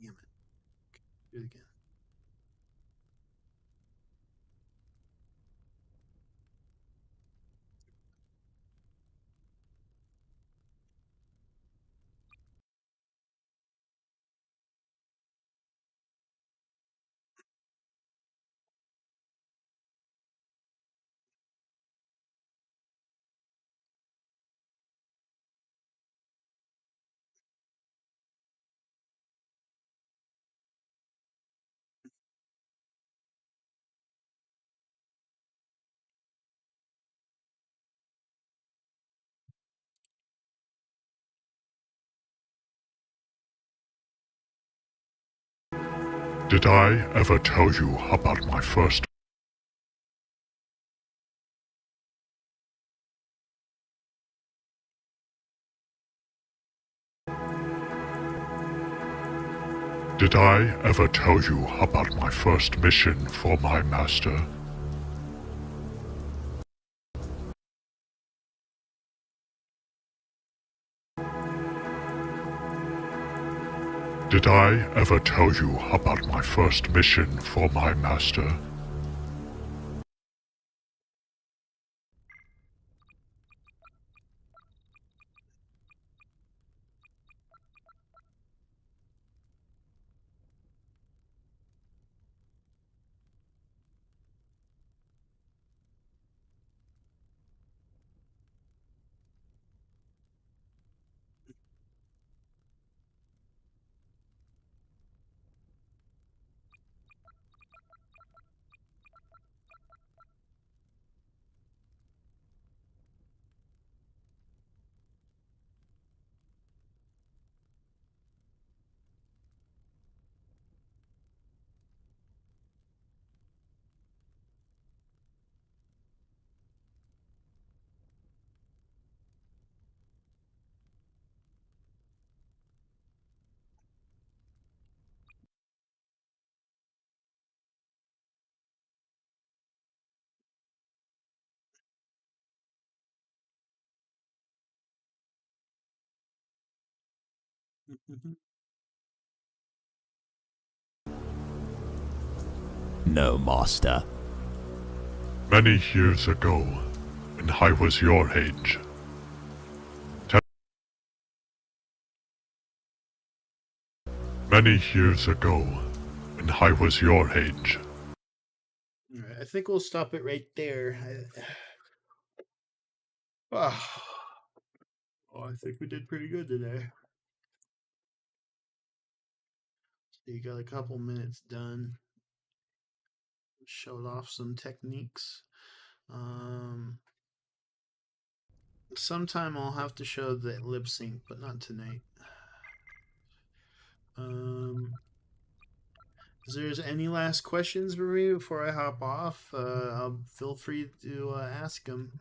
Damn it. Do it again. Did I ever tell you about my first... Did I ever tell you about my first mission for my master? Did I ever tell you about my first mission for my master? No, Master. Many years ago, when I was your age. Many years ago, when I was your age. All right, I think we'll stop it right there. Oh, I think we did pretty good today. So you got a couple minutes done. Showed off some techniques. Sometime I'll have to show the lip sync, but not tonight. Is there any last questions for me before I hop off? Feel free to ask them.